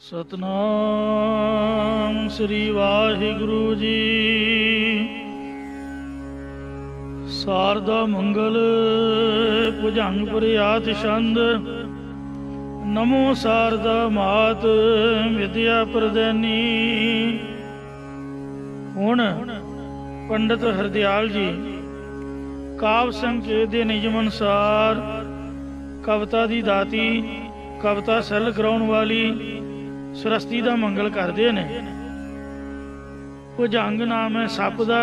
सतनाम श्री वाहिगुरु जी। शारदा मंगल भुजंग प्रयात छंद। नमो शारदा मात विद्या प्रदानी। हुण पंडित हरदयाल जी काव्य संकेत के नियम अनुसार कविता की दाती, कविता सरल कराने वाली सुरस्ती का मंगल करते हैं। भुजंग नाम है सप का,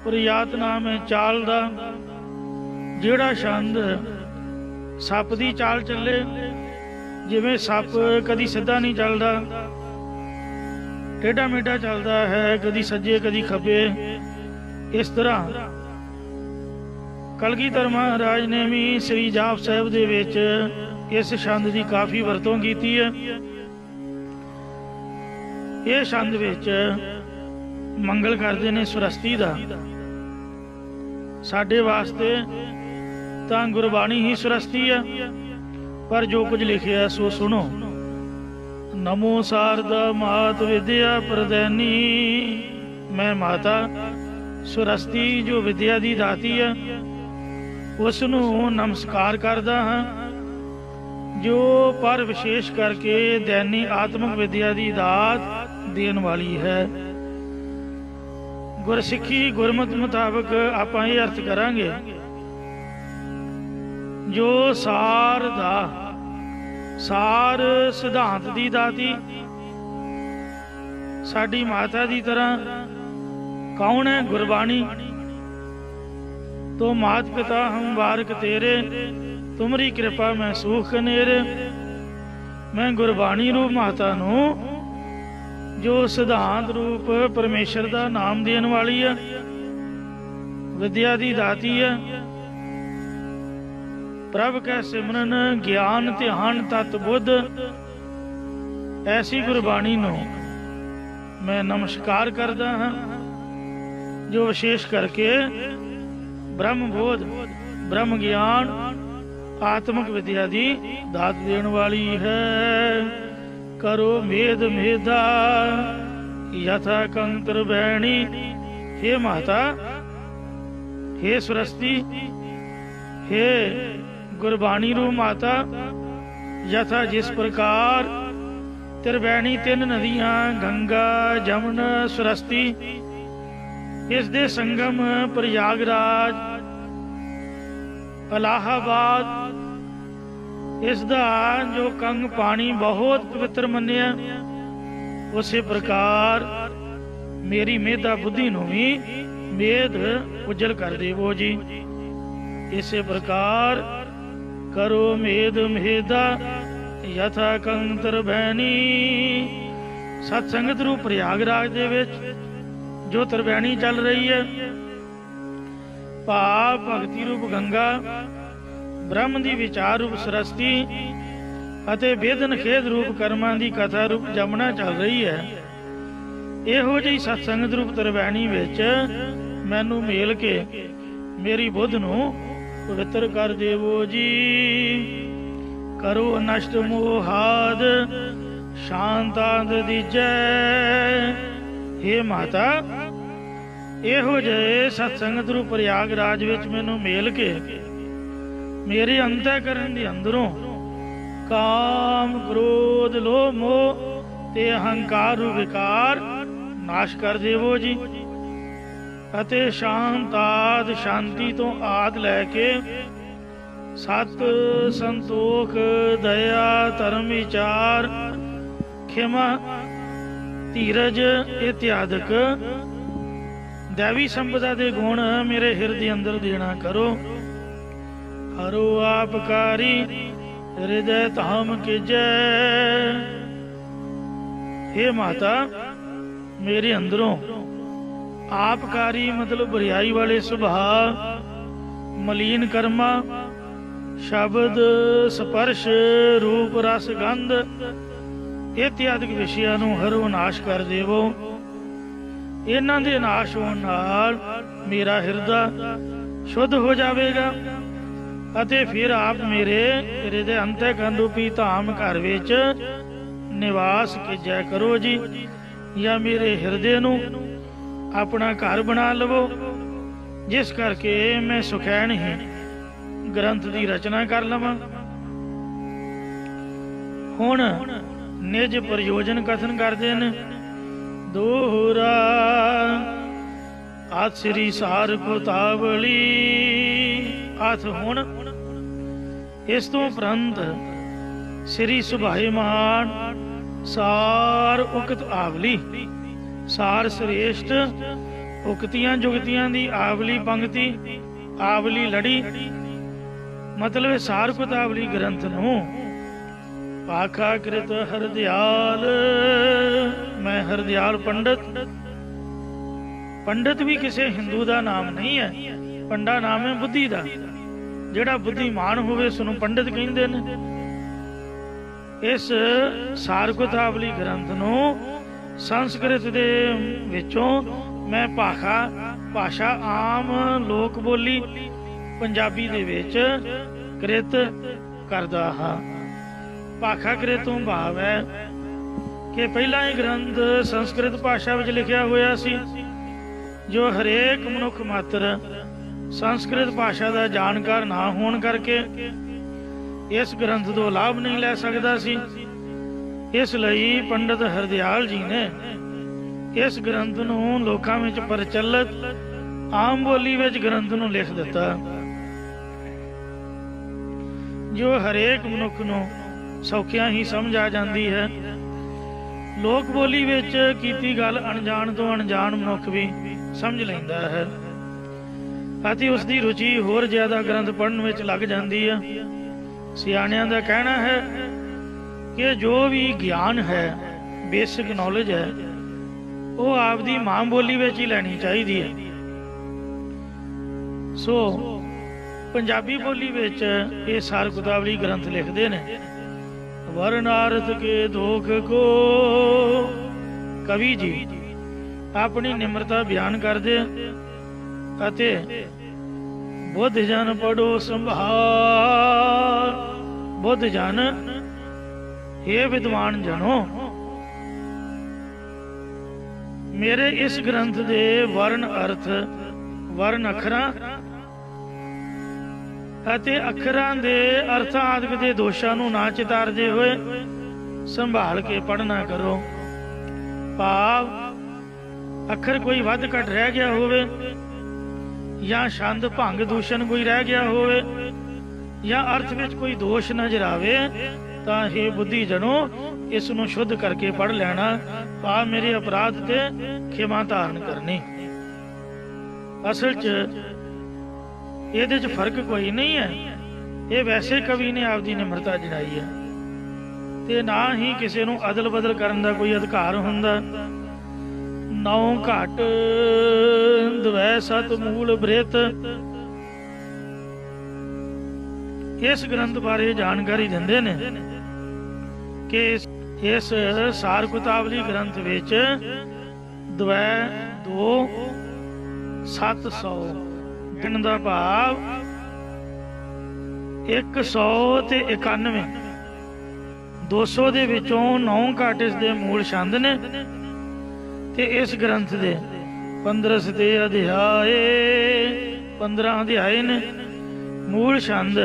प्रयात नाम है चाल का। जिहड़ा छंद सप की चाल चले, जिवें सप कदी सीधा नहीं चलता, टेढ़ा मेढ़ा चलता है, कदी सज्जे कदी खब्बे, इस तरह कलगीधर महाराज ने भी श्री जाप साहिब दे विच इस छंद की काफ़ी वरतों की है। ये छंद विच मंगल करते हैं सुरस्ती का। साडे वास्ते तां गुरबाणी ही सुरस्ती है, पर जो कुछ लिखिया सो सुनो। नमो शारदा मात विद्या प्रदानी। मैं माता सुरस्ती जो विद्या की दाती है उसनू नमस्कार करदा हाँ, जो पर विशेष करके दैनी आत्मक विद्या की दात देन वाली है। गुरसिੱਖੀ गुरमत मुताबिक आपां ये अर्थ करांगे, जो सार दा सार सिद्धांत की दाती साडी माता की तरह कौन है? गुरबाणी। तो मात पिता हम बारक तेरे, तुमरी कृपा मैं सूख कनेरे। मैं गुरबाणी रूप माता नू जो सिद्धांत रूप परमेश्वर का नाम देने वाली है, विद्या की दाती है, प्रभ कै सिमरन ज्ञान ध्यान तत् बुद्ध, ऐसी गुरबाणी नू मैं नमस्कार करदा हाँ, जो विशेष करके ब्रह्म बोध, ब्रह्म ज्ञान, आत्मक विद्या की दात देने वाली है। करो मेद मेधा यथा कंकर बैणी। हे माता, हे सुरस्ती, हे गुरबाणी रूप माता, यथा जिस प्रकार त्रिवैणी तीन नदियां गंगा जमुना सुरस्ती इस दे संगम प्रयागराज इलाहाबाद इसका जो कंग पानी बहुत पवित्र मन्या, उसी प्रकार मेरी मेधा बुद्धि नू भी मेद उज्जल कर देवो जी। इसी प्रकार करो मेद मेधा यथा कंग त्रिवैणी। सत्संगत रूप प्रयागराज दे विच जो त्रिवैणी चल रही है, भाव भगती रूप गंगा, ब्रह्म की विचार रूप सरस्ती अते वेदन खेद रूप कर्मां की कथा रूप जमुना चल रही है। इहो जी सत्संगत रूप त्रिवैणी विच मैनू मेल के मेरी बुद्ध नू पवित्र कर देवो जी। करो नष्ट मोहाद शांतांत दीजै। हे माता, इहो जे सत्संगत रूप प्रयागराज विच मैनू मेल के मेरे अंतःकरण दे अंदरों काम क्रोध लोभ मोह ते अहंकार विकार नाश कर देवो जी। अते शांत आद शांति तो आद लैके सत संतोख दया धर्म विचार क्षमा धीरज इत्यादि दैवी संपदा के गुण मेरे हृदय अंदर देना करो। हरो आपकारी हृदय धाम के जय। हे माता, मेरे अंदरों आपकारी मतलब बुराई वाले सुभाव, मलीन कर्मा, शब्द स्पर्श रूप रस गंध इत्यादि विषयां नूं हरो नाश कर देवो। इन्हां दे नाश होण नाल मेरा हृदय शुद्ध हो जाएगा अते फिर आप मेरे हृदय अंतःकरण रूपी धाम घर विच निवास के जय करो जी, या मेरे हिरदे नू अपना घर बना लवो, जिस करके मैं सुखैन ही ग्रंथ की रचना कर लवां। हुण निज प्रयोजन कथन करते हैं दोहरा, आत श्री सार कोतावली। आथ हुण इस तो उपरंत श्री सुभाईमान सार उक्त आवली, सार श्रेष्ठ उक्तियां जुगतियां दी आवली पंक्ति, आवली लड़ी मतलब सार कोतावली ग्रंथ नूं पाखा कृत हरदयाल। मैं हरदयाल पंडित, पंडित भी किसी हिंदू का नाम नहीं है, पंडा नाम है बुद्धि का, जिहड़ा बुद्धिमान होवे उसनूं पंडित कहंदे ने। इस सार कोतावली ग्रंथ नूं संस्कृत दे विचों मैं भाषा आम लोक बोली पंजाबी दे विच कृत करदा हां। भाखा कृत तो भाव है कि पहला ही ग्रंथ संस्कृत भाषा विच लिखिया होया सी, जो हरेक मनुख मात्र संस्कृत भाषा का जानकार ना होने करके इस ग्रंथ तो लाभ नहीं लै सकता सी। इसलिए पंडित हरदयाल जी ने इस ग्रंथ नूं लोकां विच प्रचलित आम बोली विच ग्रंथ नूं लिख दिता, जो हरेक मनुख नूं सौखियां ही समझ आ जाती है। लोक बोली विच कीती गल अणजाण तो अणजाण मनुख भी समझ लैंदा है, अति उसकी रुचि होर ज्यादा ग्रंथ पढ़न विच लग जाती है। सियाणियां दा कहना है कि जो भी ज्ञान है, बेसिक नॉलेज है, वो आपदी मां बोली विच ही लैनी चाहिए है। सो पंजाबी बोली विच ये सार कोतावली ग्रंथ लिखते ने। वर्णार्थ के दोख को कवि जी अपनी निम्रता बयान करदे अते बुद्ध जन पढ़ो संभाल। बुद्ध जन हे विद्वान जनो, मेरे इस ग्रंथ दे वर्ण अर्थ, वर्ण अखरां अते अखरां दे अर्थ आदि दे दोषां नूं ना चितारदे होए संभाल के पढ़ना करो। भाव अखर कोई वध घट रह गया होवे, या छंद भंग दूषण कोई रह गया होवे, या अर्थ विच कोई दोष नजर आवे, तां हे बुद्धि जनो इस नूं शुद्ध करके पढ़ लेना। आ मेरे अपराध ते खिमा धारण करनी। असल च इहदे च फर्क कोई नहीं है, ये वैसे कवि ने आपदी निम्रता जताई है, ते ना ही किसी नूं अदल बदल करन दा कोई अधिकार हुंदा। नौ घट द्वै सत मूल बृत, इस ग्रंथ बारे जानकारी दिंदे ने कि इस सार कोतावली ग्रंथ विच द्वै दो 700 गिण दा भाव 191, 200 दे विचों 9 घट इस दे मूल छंद ने, ते इस ग्रंथ दे 15 सते अध्याय 15 अध्याय ने। मूल छंद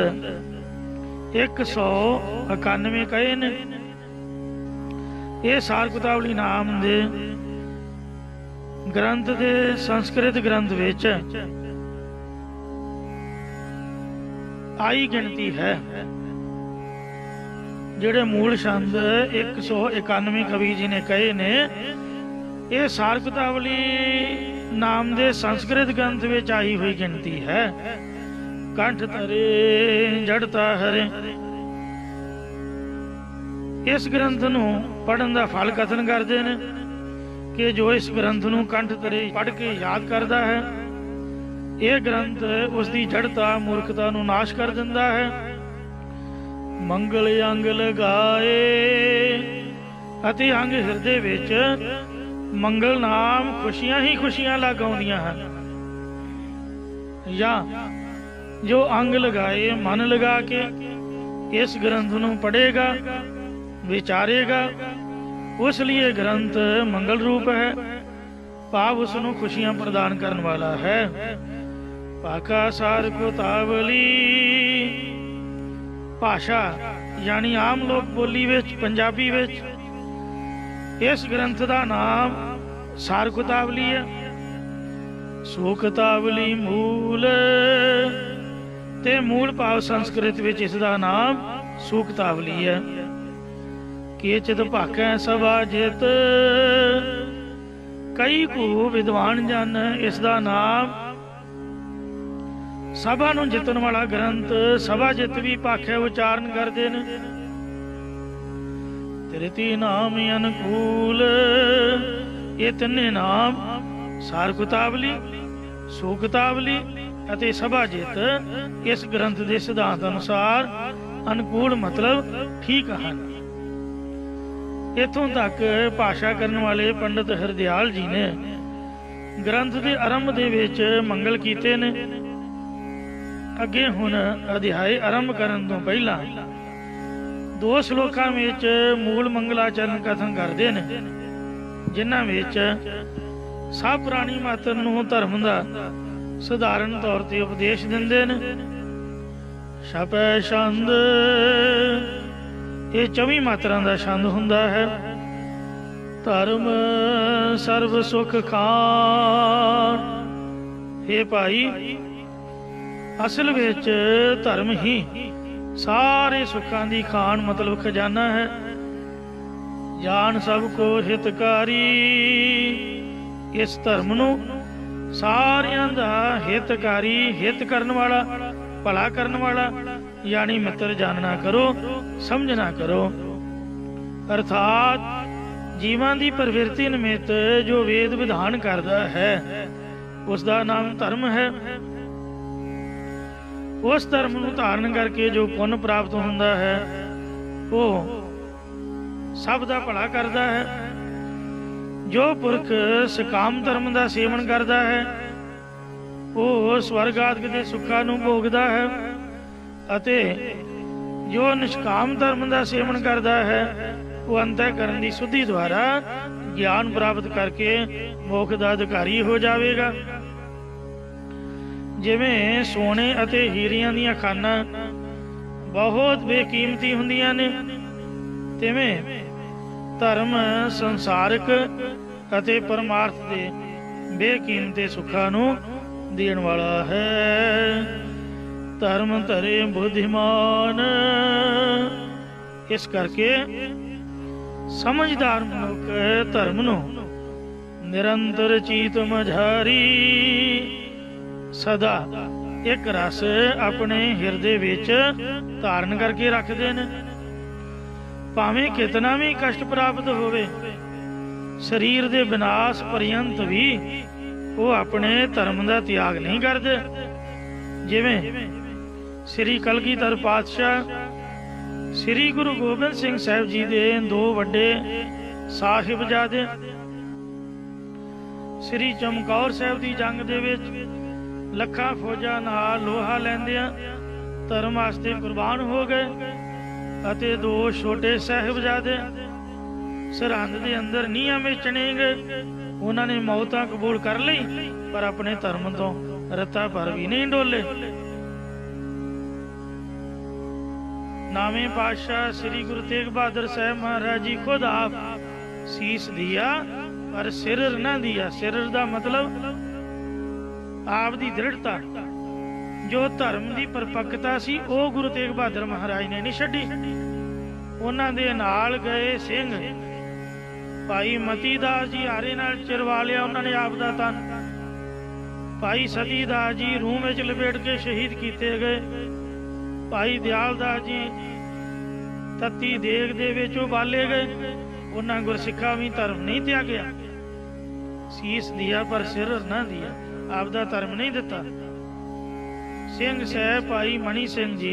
191 कहे ने। यह सार कोतावली नाम दे ग्रंथ दे संस्कृत ग्रंथ विच आई गिनती है। जेड़े मूल छंद 191 कवि जी ने कहे ने, यह सार कोतावली नाम दे संस्कृत ग्रंथ विच आई हुई गिनती है। कंठ तरे जड़ता हरे। इस ग्रंथ नूं पढ़न दा फल कथन करते हैं कि जो इस ग्रंथ नूं कंठ तरे पढ़ के याद करता है, यह ग्रंथ उसकी जड़ता मूर्खता नूं नाश कर दिंदा है। मंगल अंग लगाए अति अंग हिरदे विच मंगल नाम खुशियां ही खुशियां लग आउंदियां हैं। या जो अंग लगाए मन लगा के इस ग्रंथ नूं पढ़ेगा, विचारेगा। उस लिए ग्रंथ मंगल रूप है, भाव उसनों खुशियां प्रदान करने वाला है। पाका सार कुतावली भाषा यानी आम लोक बोली विच पंजाबी विच इस ग्रंथ का नाम सार कुतावली है। सो कुतावली मूल ते मूल भाव संस्कृत विच इसका नाम सूक्तावली है। केचित भाकै सभा जित कई को विद्वान जन इसका नाम सभा नूं जितन वाला ग्रंथ सभा जित भी भाखे उचारण करते हैं। तृती नाम अनुकूल ये तिन्ने नाम सार कुतावली सूक्तावली अते सभा जित इस ग्रंथ के सिद्धांत अनुसार अनुकूल मतलब ठीक हैं। इथों तक भाषा करने वाले पंडित हरदयाल जी ने ग्रंथ के आरंभ दे विच मंगल कीते ने। अगे हुण अध्याय आरंभ करन तो पहला दो श्लोकां विच मूल मंगलाचरण कथन करते हैं, जिन्हां विच सब प्राणी मात्र नूं धर्म दा सधारण तौर ते उपदेश दिंदे ने। छपै छंद ये 24 मात्रां दा छंद हुंदा है। धर्म सर्व सुख खान। हे भाई असल विच धर्म ही सारे सुखां दी खान मतलब खजाना है। जान सबको हितकारी। इस धर्म नूं सारियां दा हितकारी हित करन वाला भला करन वाला यानी मित्र जानना करो समझना करो। अर्थात जीवां दी प्रवृत्ति निमित्त जो वेद विधान करता है उसका नाम धर्म है। उस धर्म नूं धारण करके जो पुण्य प्राप्त होंदा है वो सब दा भला करता है। जो पुरख सकाम धर्म का सेवन करता है वो स्वर्ग आदि के सुखा नूं भोगदा है, अते जो निष्काम धर्म का सेवन करता है वो अंतःकरण की शुद्धि द्वारा ज्ञान प्राप्त करके मोक्ष का अधिकारी हो जाएगा। जिवें सोने अते हीरियां दीयां खानां बहुत बेकीमती हुंदियां ने, तिवें धर्म संसारिक अते परमार्थ दे बेकीमती सुखां नूं देण वाला है। धर्म धरे बुद्धिमान। इस करके समझदार मनुख धर्म नूं निरंतर चीत मझारी सदा एक रस अपने हिरदे विच धारण करके रखते हैं। भावें कितना भी कष्ट प्राप्त होवे शरीर के विनाश पर्यंत भी वो अपने धर्म का त्याग नहीं करते। जिवें श्री कलगीधर पातशाह श्री गुरु गोबिंद सिंह साहिब जी के दो वड्डे साहिबजादे श्री चमकौर साहिब की जंग दे विच लखां फौजां नाल लोहा लैंदियां धर्म वास्ते कुर्बान हो गए, अते दो छोटे साहिबजादे सरहंद के अंदर नीहां विच चणे गए। उन्होंने मौतां कबूल कर ली पर अपने धर्म तो रत्ता भर भी नहीं डोले। नावें पातशाह श्री गुरु तेग बहादुर साहब महाराज जी खुद आप शीस दिया पर सिर ना दिया। सिर का मतलब आप दी दृढ़ता, जो धर्म की परपक्कता सी वो गुरु तेग बहादुर महाराज ने नहीं छड्डी। उन्हां दे नाल गए सिंह भाई मती दास जी आरे नाल चिरवा लिया उन्होंने आप दा तन। भाई सती दास जी रूह में लपेट के शहीद किए गए। भाई दयाल दास जी तत्ती देग दे विच उबाले गए। उन्हां गुरसिखा भी धर्म नहीं त्यागया। शीस दिया पर सिर ना दिया, आप दा धर्म नहीं दिता। सिंह साहब भाई मनी सिंह जी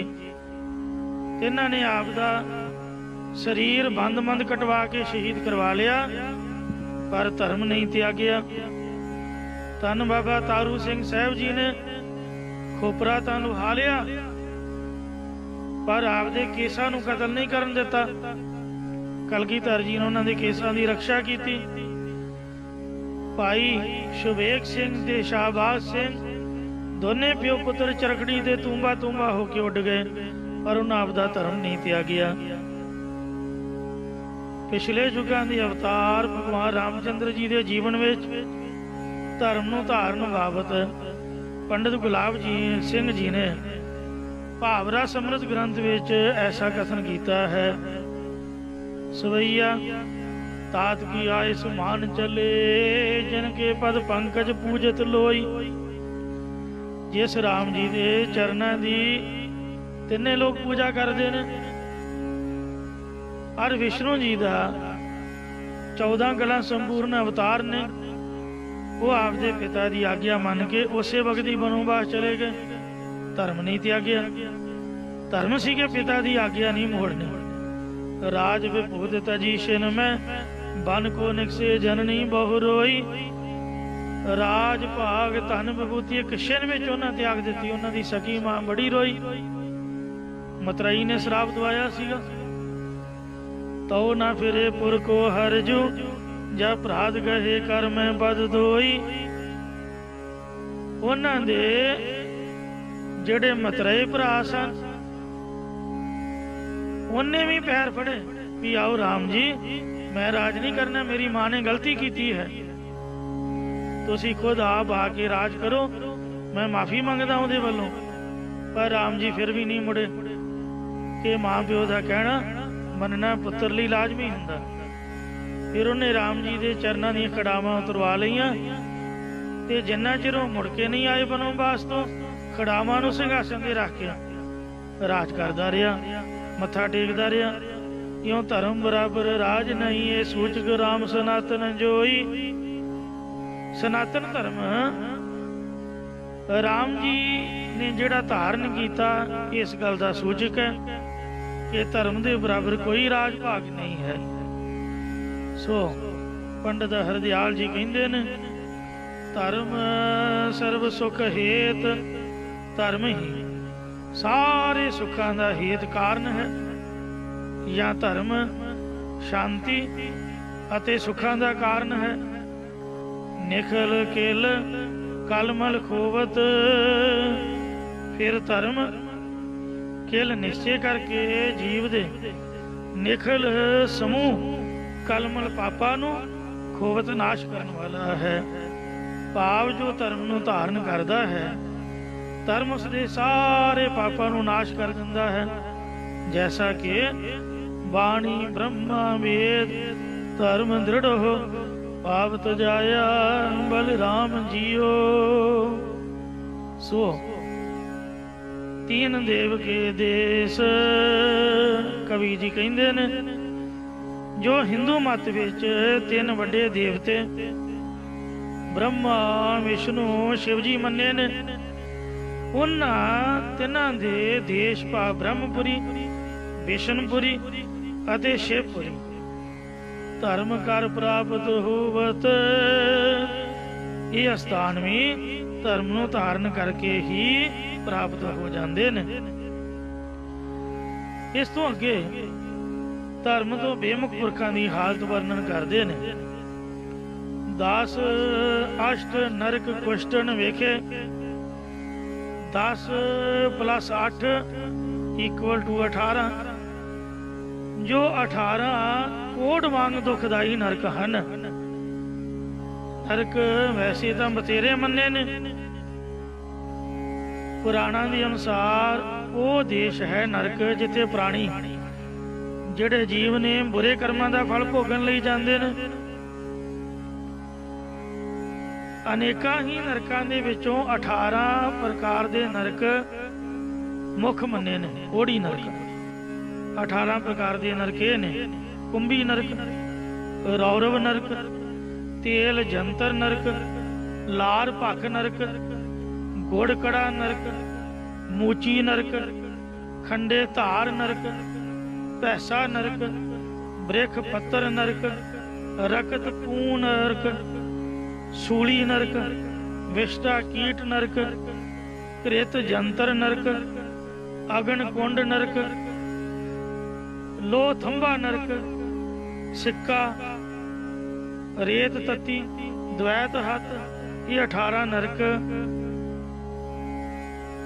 इन्हां ने आप दा शरीर बंद बंद कटवा के शहीद करवा लिया पर धर्म नहीं त्यागया। धन बाबा तारू सिंह साहब जी ने खोपरा तां लुहा लिया पर आपदे केसां नूं कतल नहीं करन दिता। कलगीधर जी ने उन्हां दे केसां दी रक्षा की। भाई शुभेग सिंह ते शाहबाज सिंह दोने प्यो पुत्र चरखड़ी दे तूंबा तूंबा होके उड़ गए, पर उन्हें आपदा धर्म नहीं त्यागिया। पिछले युगां दे अवतार भगवान रामचंद्र जी के जीवन में धर्म नूं धारण बाबत पंडित गुलाब जी सिंह जी ने भावरा समृत ग्रंथ विच ऐसा कथन किया है। सवैया तात की आयस मान चले, जिनके पद पंकज पूजत लोई। जिस राम जी के चरणों की तिने लोग पूजा करते हैं, और विष्णु जी का 14 गलां संपूर्ण अवतार ने, वो आपदे पिता की आग्ञा मन के उसे वक्त ही बनोबास चले गए, धर्म नहीं त्यागया। धर्म सी के पिता की आग्ञा नहीं मोड़नी। राज विभूत तजी शिन में बन को निकसे जननी बहु रोई। राज भाग धन विभूति एक शिन में उन्हें त्याग दी। उन्होंने सकी मां बड़ी रोई। मतराई ने श्राप दवाया सीगा, तो ना फिरे पुर को हरजू, जब अपराध गहे कर में बद धोई। उन्हां दे जेड़े मतरेई भरा सन, उन्हें भी पैर फड़े भी आओ राम जी, मैं राज नहीं करना, मेरी मां ने गलती की है, तुसी खुद आप आके राज करो, मैं माफी मंगदा उहदे वल्लों। पर राम जी फिर भी नहीं मुड़े कि मां प्यो का कहना मनना पुत्र लई लाजमी हुंदा। फिर उन्हें राम जी के चरणों दी खड़ावां उतरवा लईआं ते जिन्ना चिर वो मुड़ के नहीं आए बनोबास तो खड़ावां नूं सिंघासन ते रख के राज करदा रहा, मत्था टेकदा रहा। क्यों धर्म बराबर राज नहीं, ये सूचक राम सनातन जोई। सनातन धर्म राम जी ने जिहड़ा धारण किया, इस गल का सूचक है कि धर्म के बराबर कोई राज भाग नहीं है। सो पंडित हरदयाल जी कहते हैं, धर्म सर्व सुख हेत, धर्म ही सारे सुखों का हेत कारण है। या धर्म शांति अते सुखों का कारण है। निखल किल कलमल खोवत, फिर धर्म किल निश्चय करके जीव दे निखल समूह कलमल पापा नू खोवत नाश करने वाला है। भाव जो धर्म नू धारण करता है, धर्म उसके सारे पापा नू नाश कर दिंदा है। जैसा कि बाणी ब्रह्मा वेद धर्म दृढ़ हो, पावत जाया बलराम जियो। सो तीन देव के देश कवि जी कहते ने, जो हिंदू मत विच तीन वड्डे देवते ब्रह्मा विष्णु शिव जी मन्ने ने, उन्हां तिन्हां दे देश भाव ब्रह्मपुरी, विष्णुपुरी अते शिवपुरी धर्म कर प्राप्त होवत। ये स्थान भी धर्म नूं धारण करके ही प्राप्त हो जाते ने। इस तो अगे धर्म तो बेमुख पुरखों की हालत वर्णन करते हैं। 10 अष्ट नरक कुष्टन वेखे, 10 + 8 = 18। जो 18 कोड वांग दुखदाई नरक हैं। नरक वैसे तो बतेरे मन्ने ने, पुराणा के अनुसार वो देश है नरक जिथे प्राणी जिहड़े जीव ने बुरे कर्मां दा फल भोगन लई जांदे ने। अनेकां ही नरकां दे विचों 18 प्रकार दे नरक मुख मन्ने ने। ओड़ी नरक 18 प्रकार के नरक ने। कुंभी नरक, रौरव नरक, तेल जंतर नरक, लार भख नरक, गुड़ कड़ा नरक, मूची नरक, खंडे धार नरक, पैसा नरक, बृख पत्तर नरक, रकत पून नरक, सूली नरक, विष्टा कीट नरक, कृत जंतर नरक, अगन कुंड नरक, लो थंबा नरक, सिक्का, रेत तत्ती, द्वैत हत, ये 18 नरक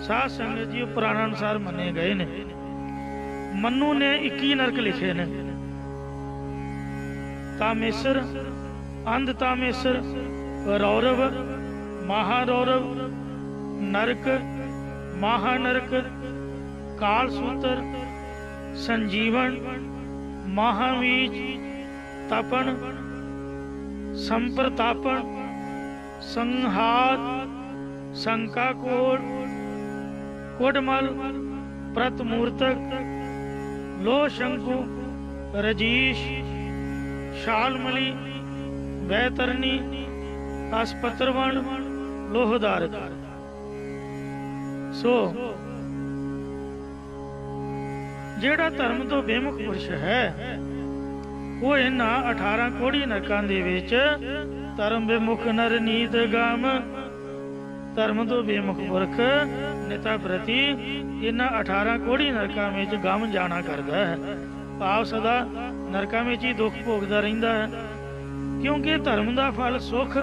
साध संगत जी पुराणा अनुसार मने गए ने। मनु ने 21 नरक लिखे ने। तामेसर, अंध तामेसर, रौरव, महारौरव, नरक, महानरक, काल सूत्र, संजीवन, महावीज, तपन, संप्रतापन, संहार, शंकाकोट, कोडमल, प्रतमूर्तक, लोह शंकु, रजीश, शालमली, वैतरणी, अस्पत्रवण, लोहदारक। सो ਜਿਹੜਾ ਧਰਮ ਤੋਂ ਬੇਮੁਖ ਪੁਰਸ਼ ਹੈ ਉਹ ਇਹਨਾਂ 18 ਕੋੜੀ ਨਰਕਾਂ ਦੇ ਵਿੱਚ ਧਰਮ ਬੇਮੁਖ ਨਰ ਨੀਤ ਗਮ, ਧਰਮ ਤੋਂ ਬੇਮੁਖ ਪੁਰਖ ਨਿਤਾ ਪ੍ਰਤੀ ਇਹਨਾਂ 18 ਕੋੜੀ ਨਰਕਾਂ ਵਿੱਚ ਗਮ ਜਾਣਾ ਕਰਦਾ ਹੈ। ਭਾਵ ਸਦਾ ਨਰਕਾਂ ਵਿੱਚ ਹੀ ਦੁੱਖ ਭੋਗਦਾ ਰਹਿੰਦਾ ਹੈ, ਕਿਉਂਕਿ ਧਰਮ ਦਾ ਫਲ ਸੁਖ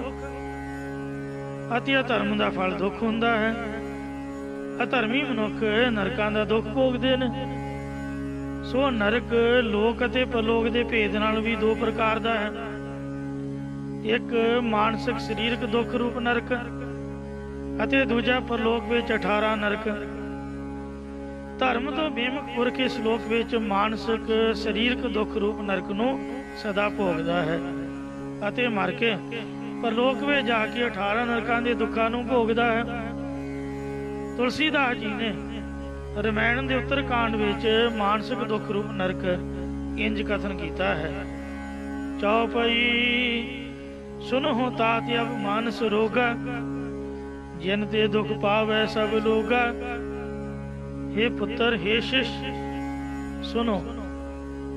ਅਤੇ ਅਧਰਮ ਦਾ ਫਲ ਦੁੱਖ ਹੁੰਦਾ ਹੈ। ਅਧਰਮੀ ਮਨੁੱਖ ਨਰਕਾਂ ਦਾ ਦੁੱਖ ਭੋਗਦੇ ਨੇ। ਸੋ ਨਰਕ ਲੋਕ ਅਤੇ ਪਰਲੋਕ ਦੇ ਭੇਦ ਨਾਲ ਵੀ ਦੋ ਪ੍ਰਕਾਰ ਦਾ ਹੈ। ਇੱਕ ਮਾਨਸਿਕ ਸਰੀਰਕ ਦੁੱਖ ਰੂਪ ਨਰਕ ਅਤੇ ਦੂਜਾ ਪਰਲੋਕ ਵਿੱਚ 18 ਨਰਕ। ਧਰਮ ਤੋਂ ਬੇਮੁਖ ਪੁਰਖ ਇਸ ਲੋਕ ਵਿੱਚ ਮਾਨਸਿਕ ਸਰੀਰਕ ਦੁੱਖ ਰੂਪ ਨਰਕ ਨੂੰ ਸਦਾ ਭੋਗਦਾ ਹੈ ਅਤੇ ਮਰ ਕੇ ਪਰਲੋਕ ਵਿੱਚ ਜਾ ਕੇ 18 ਨਰਕਾਂ ਦੇ ਦੁੱਖਾਂ ਨੂੰ ਭੋਗਦਾ ਹੈ। ਤੁਲਸੀਦਾਸ ਜੀ ਨੇ ਰਮਾਇਣ ਦੇ ਉੱਤਰ ਕਾਂਡ ਵਿੱਚ ਮਾਨਸਿਕ ਦੁੱਖ ਰੂਪ ਨਰਕ ਇੰਜ ਕਥਨ ਕੀਤਾ ਹੈ। ਚੌਪਈ ਸੁਨਹੁ ਤਾਤਿ ਅਬ ਮਾਨਸ ਰੋਗਾ, ਜਿਨ ਤੇ ਦੁਖ ਪਾਵੈ ਸਭ ਲੋਗਾ। हे ਪੁੱਤਰ, हे शिष सुनो,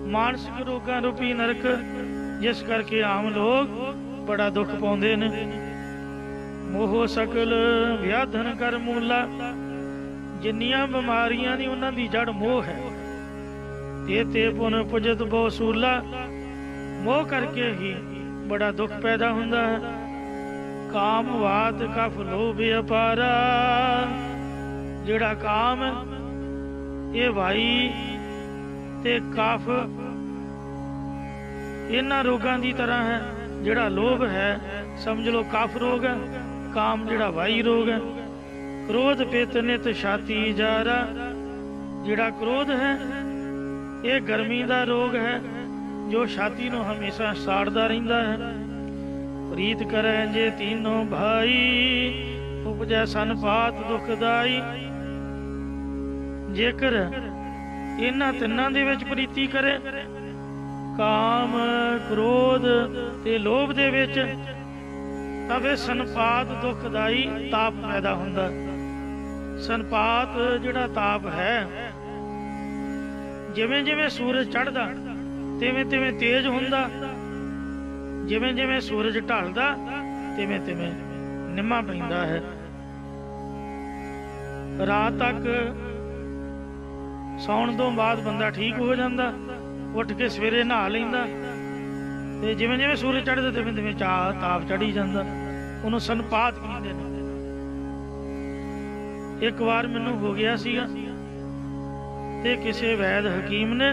मानसिक रोगां रूपी नरक जिस करके आम लोग बड़ा दुख पाउंदे ने। मोह सकल व्याधन कर मूला, जिन्नियां बीमारियां दी उन्हां दी जड़ मोह है। ते पुन पुजत बहु सूला, मोह करके ही बड़ा दुख पैदा हुंदा है। काम वात कफ लोभ अपारा, जिहड़ा काम ये वाई ते कफ इन्हां रोगां दी तरह है। जिहड़ा लोभ है समझ लो कफ रोग है, काम जिहड़ा वाई रोग है। क्रोध पित नित छाती जारा, जिहड़ा क्रोध है ये गर्मी दा रोग है जो छाती नूं हमेशा साड़दा रहिंदा है। प्रीत करे जे तीनों भाई, उपजै सनपात दुखदाई। जेकर इन्हां तिन्नां दे विच प्रीति करे, काम क्रोध ते लोभ दे विच, तां फिर सनपात दुखदाई ताप पैदा हुंदा। सनपात जिहड़ा ताप है, जिवें जिवें सूरज चढ़दा तिवें तिवें तेज हुंदा, जिवें जिवें सूरज ढलदा तिवें तिवें निम्मा पैंदा है। रात तक सौण तो बाद बंदा ठीक हो जाता, उठ के सवेरे नहा लैंदा, ते जिवें जिवें सूरज चढ़दा तिवें तिवें ताप चढ़ी जाता। उन्होंने सनपात कहते हैं। एक बार मैनू हो गया सीगा ते किसी वैद हकीम ने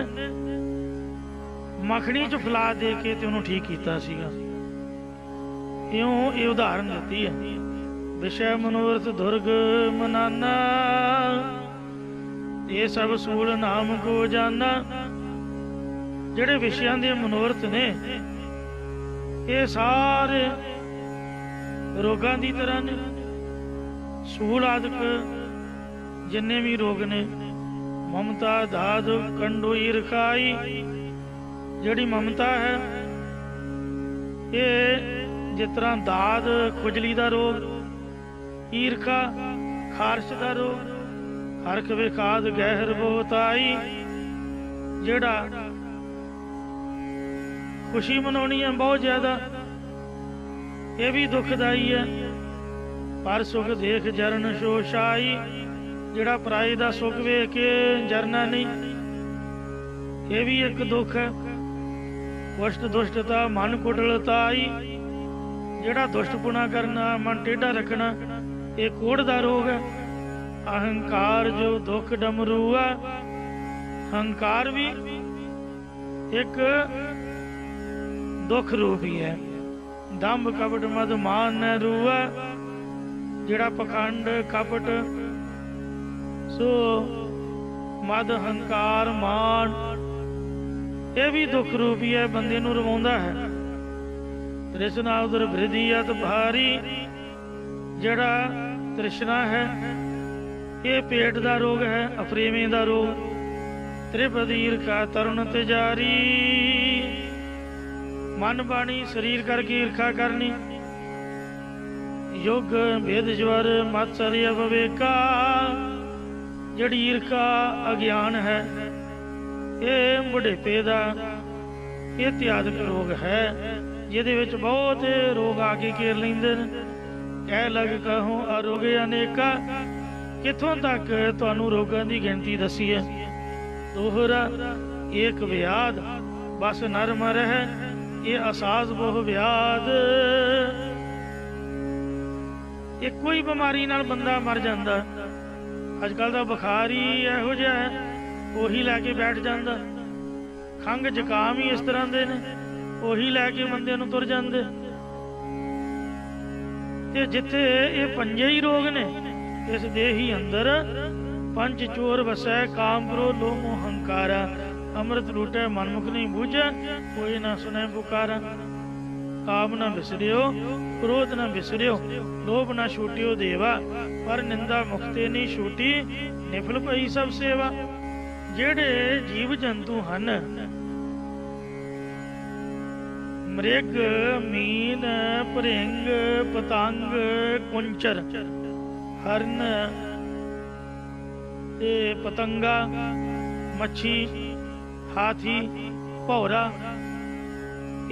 मखनी च फला दे के ते उन्होंने ठीक किया सीगा। इउं ये उदाहरण दी है। विषय मनोरथ दुर्ग मनाना, ये सब सूल नाम को जाना। जिहड़े विषयां दे मनोरथ ने ये सारे रोगां दी तरह ने। सूल आदक जिन्ने भी रोग ने, ममता दाद कंडो ईरखाई, जिहड़ी ममता है ये जिस तरह दाद खुजली का रोग, ईरखा खारश का रोग, हरख विखाद गहर बहुताई, जिहड़ा खुशी मनाउणी है बहुत ज्यादा, ये भी दुखदाई है। पर सुख देख जरन शोशाई, जिहड़ा पराई दा सुख वेख के जरना नहीं, ये भी एक दुख है। ਕੁਸ਼ਟ ਦੁਸ਼ਟਤਾ ਮਨ ਕੁਟਲਤਾਈ, ਜਿਹੜਾ ਦੁਸ਼ਟਪੁਣਾ ਕਰਨਾ, ਮਨ ਟੇਢਾ ਰੱਖਣਾ, ਇਹ ਕੋੜ ਦਾ ਰੋਗ ਹੈ। ਅਹੰਕਾਰ ਜੋ ਦੁੱਖ ਡਮਰੂ ਆ, ਹੰਕਾਰ ਵੀ ਇੱਕ ਦੁੱਖ ਰੂਪ ਹੀ ਹੈ। ਦੰਭ ਕਪਟ ਮਦ ਮਾਨ ਨ ਰੂਆ, ਜਿਹੜਾ ਪਖੰਡ ਕਪਟ ਸੋ ਮਦ ਹੰਕਾਰ ਮਾਨ, ਇਹ ਵੀ ਦੁੱਖ ਰੂਪ ਹੀ ਹੈ, ਬੰਦੇ ਨੂੰ ਰਵਾਉਂਦਾ ਹੈ। ਤ੍ਰਿਸ਼ਨਾ ਉਦਰ ਬ੍ਰਿਧੀਅਤ ਭਾਰੀ, ਜਿਹੜਾ ਤ੍ਰਿਸ਼ਨਾ ਹੈ ਇਹ ਪੇਟ ਦਾ ਰੋਗ ਹੈ, ਅਫਰੇਵੇਂ ਦਾ ਰੋਗ। ਤ੍ਰਿਪਦ ਈਰਖਾ ਤਰੁਣ ਤਿਜਾਰੀ, ਮਨ ਬਾਣੀ ਸਰੀਰ ਕਰਕੇ ਈਰਖਾ ਕਰਨੀ। ਯੁਗ ਭੇਦ ਜਵਰ ਮਤਸਰਿ ਅਵਿਵੇਕਾ, ਜਿਹੜੀ ਈਰਖਾ ਅਗਿਆਨ ਹੈ, ਇਹ ਬੁਢੇਪੇ ਦਾ ਇਤਿਆਦਿਕ ਰੋਗ ਹੈ, ਜਿਹਦੇ ਵਿੱਚ ਬਹੁਤ ਰੋਗ ਆ ਕੇ ਘੇਰ ਲੈਂਦੇ ਨੇ। ਕਹਿ ਲਗ ਕਹੂੰ ਅਰੋਗੇ ਅਨੇਕਾ, ਕਿੱਥੋਂ ਤੱਕ ਤੁਹਾਨੂੰ ਰੋਗਾਂ ਦੀ ਗਿਣਤੀ ਦੱਸੀ ਹੈ। ਦੋਹਰਾ ਏਕ ਵਿਆਦ ਬਸ ਨਰ ਮਰ ਹੈ, ਇਹ ਅਸਾਜ਼ ਬਹੁ ਵਿਆਦ। ਇੱਕੋ ਹੀ ਬਿਮਾਰੀ ਨਾਲ ਬੰਦਾ ਮਰ ਜਾਂਦਾ। ਅੱਜ ਕੱਲ੍ਹ ਦਾ ਬੁਖਾਰ ਹੀ ਇਹੋ ਜਿਹਾ ਹੈ, ਉਹੀ ਲੈ ਕੇ ਬੈਠ ਜਾਂਦਾ। ਖੰਘ ਜ਼ੁਕਾਮ ਹੀ ਇਸ ਤਰ੍ਹਾਂ ਦੇ ਨੇ, ਉਹੀ ਲੈ ਕੇ ਬੰਦੇ ਨੂੰ ਤੁਰ ਜਾਂਦੇ। ਤੇ ਜਿੱਥੇ ਇਹ ਪੰਜੇ ਹੀ ਰੋਗ ਨੇ, ਇਸ ਦੇਹ ਹੀ ਅੰਦਰ ਪੰਜ ਚੋਰ ਵਸੈ, ਕਾਮ ਕ੍ਰੋਧ ਲੋਭ ਮੋਹ ਹੰਕਾਰਾ। ਅੰਮ੍ਰਿਤ ਲੂਟੈ ਮਨ ਮੁਖ ਨਹੀਂ ਬੂਝੈ, ਕੋਈ ਨਾ ਸੁਣੈ ਪੁਕਾਰਾ। ਕਾਮ ਨਾ ਵਿਸਰਿਓ ਕ੍ਰੋਧ ਨਾ ਵਿਸਰਿਓ, ਲੋਭ ਨਾ ਛੂਟਿਓ ਦੇਵਾ। ਪਰ ਨਿੰਦਾ ਮੁਖਤੇ ਨਹੀਂ ਛੂਟੀ, ਨਿਫਲ ਪਈ ਸਭ ਸੇਵਾ। ਜਿਹੜੇ ਜੀਵ ਜੰਤੂ ਹਨ, ਮ੍ਰਿਗ ਮੀਨ ਭਰਿੰਗ ਪਤੰਗ ਕੁੰਚਰ ਹਰਨ ਤੇ ਪਤੰਗਾ ਮੱਛੀ ਹਾਥੀ ਭੌਰਾ,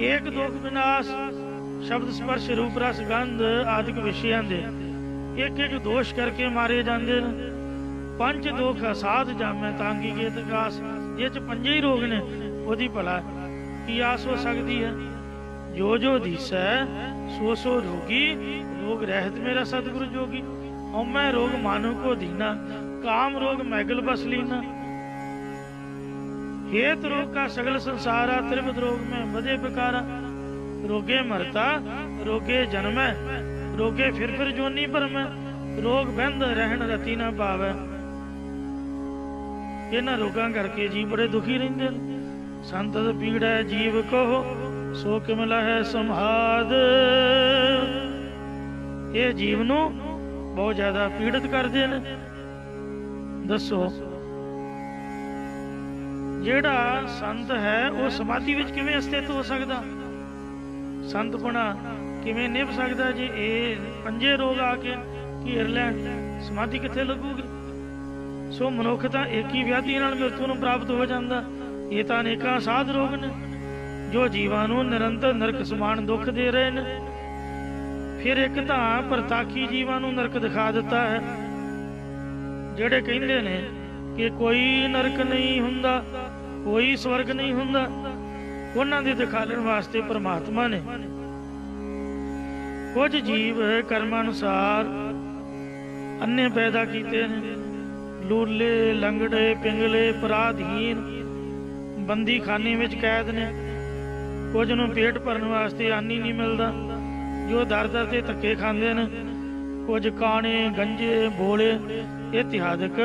ਏਕ ਦੁਖ ਵਿਨਾਸ਼ ਸ਼ਬਦ ਸਪਰਸ਼ ਰੂਪ ਰਸ ਗੰਧ ਆਦਿਕ ਵਿਸ਼ਿਆਂ ਦੇ ਇੱਕ ਇੱਕ ਦੋਸ਼ ਕਰਕੇ ਮਾਰੇ ਜਾਂਦੇ ਨੇ। ਪੰਜ ਦੁਖ ਅਸਾਧ ਜਾਮੈ ਤਾਂਗੀ ਕੇ ਤਕਾਸ, ਇਹ ਚ ਪੰਜੇ ਹੀ ਰੋਗ ਨੇ, ਉਹਦੀ ਭਲਾ ਕੀ ਆਸ ਹੋ ਸਕਦੀ ਹੈ। ਜੋ ਜੋ ਦੀਸੈ ਸੋ ਸੋ ਰੋਗੀ, ਰੋਗ ਰਹਿਤ ਮੇਰਾ ਸਤਿਗੁਰੂ ਜੋਗੀ। ਹਉਮੈ ਰੋਗ ਮਾਨੁ ਕੋ ਦੀਨਾ, ਕਾਮ रोग मैगल बस लीना। हेत रोग का सगल संसारा, त्रिविध रोग में बधे बिकारा। रोगे मरता रोगे जन्मै, रोगे फिर जोनी भरमै। रोग बंद रहन रति ना पावै। इन्हां रोगां करके जी बड़े दुखी रहिंदे ने। संतत पीड़ै जीव कहो, सो किमला है संहाद। ये जीव नूं बहुत ज्यादा पीड़ित करदे ने। दसो ਜਿਹੜਾ ਸੰਤ ਹੈ ਉਹ ਸਮਾਧੀ ਵਿੱਚ ਕਿਵੇਂ ਸਥਿਤ ਹੋ ਸਕਦਾ? ਸੰਤਪਣਾ ਕਿਵੇਂ ਨਿਭ ਸਕਦਾ ਜੇ ਇਹ ਪੰਜੇ ਰੋਗ ਆ ਕੇ ਘੇਰ ਲੈਣ? ਸਮਾਧੀ ਕਿੱਥੇ ਲੱਗੂਗੀ? ਸੋ ਮਨੁੱਖ ਤਾਂ ਇੱਕ ਹੀ ਵਿਆਧੀ ਨਾਲ ਮ੍ਰਿਤੂ ਨੂੰ ਪ੍ਰਾਪਤ ਹੋ ਜਾਂਦਾ। ਇਹ ਤਾਂ ਅਨੇਕਾਂ ਸਾਧ ਰੋਗ ਨੇ ਜੋ ਜੀਵਾਂ ਨੂੰ ਨਿਰੰਤਰ ਨਰਕ ਸਮਾਨ ਦੁੱਖ ਦੇ ਰਹੇ ਨੇ। ਫਿਰ ਇੱਕ ਤਾਂ ਪ੍ਰਤਾਖੀ ਜੀਵਾਂ ਨੂੰ ਨਰਕ ਦਿਖਾ ਦਿੱਤਾ ਹੈ, ਜਿਹੜੇ ਕਹਿੰਦੇ ਨੇ ਕਿ ਕੋਈ ਨਰਕ ਨਹੀਂ ਹੁੰਦਾ, ਕੋਈ ਸਵਰਗ ਨਹੀਂ ਹੁੰਦਾ। ਉਹਨਾਂ ਦੇ ਦਿਖਾਲਣ ਵਾਸਤੇ ਪਰਮਾਤਮਾ ਨੇ ਕੁਝ ਜੀਵ ਕਰਮ ਅਨੁਸਾਰ ਅੰਨੇ ਪੈਦਾ ਕੀਤੇ ਨੇ। ਲੂਲੇ ਲੰਗੜੇ ਪਿੰਗਲੇ ਪਰਾਧੀਨ ਬੰਦੀ ਖਾਨੇ ਵਿੱਚ ਕੈਦ ਨੇ। ਕੁਝ ਨੂੰ ਪੇਟ ਭਰਨ ਵਾਸਤੇ ਅੰਨ ਹੀ ਨਹੀਂ ਮਿਲਦਾ, ਜੋ ਦਰ ਦਰ ਤੇ ਧੱਕੇ ਖਾਂਦੇ ਨੇ। ਕੁਝ ਕਾਣੇ ਗੰਜੇ ਬੋਲੇ ਇਤਿਹਾਦਿਕ।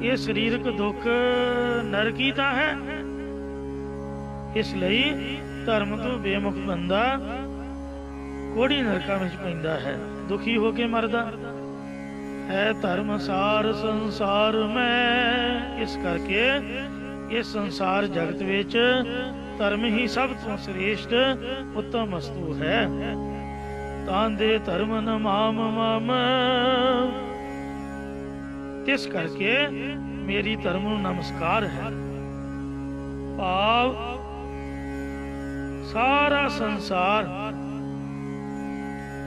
ਇਹ ਸਰੀਰਕ ਦੁੱਖ ਨਰਕੀ ਤਾਂ ਹੈ। ਇਸ ਲਈ ਧਰਮ ਤੋਂ ਬੇਮੁਖ ਬੰਦਾ ਕੋੜੀ ਨਰਕਾਂ ਵਿੱਚ ਪੈਂਦਾ ਹੈ, ਦੁਖੀ ਹੋ ਕੇ ਮਰਦਾ ਹੈ। ਧਰਮ ਸਾਰ ਸੰਸਾਰ ਮੈਂ, ਇਸ ਕਰਕੇ ਇਸ ਸੰਸਾਰ ਜਗਤ ਵਿੱਚ ਧਰਮ ਹੀ ਸਭ ਤੋਂ ਸ੍ਰੇਸ਼ਟ ਉੱਤਮ ਵਸਤੂ ਹੈ। ਤਾਂ ਦੇ ਧਰਮ ਨ ਮਾਮ ਮਮ, ਇਸ ਕਰਕੇ ਮੇਰੀ ਧਰਮ ਨੂੰ ਨਮਸਕਾਰ ਹੈ। ਭਾਵ ਸਾਰਾ ਸੰਸਾਰ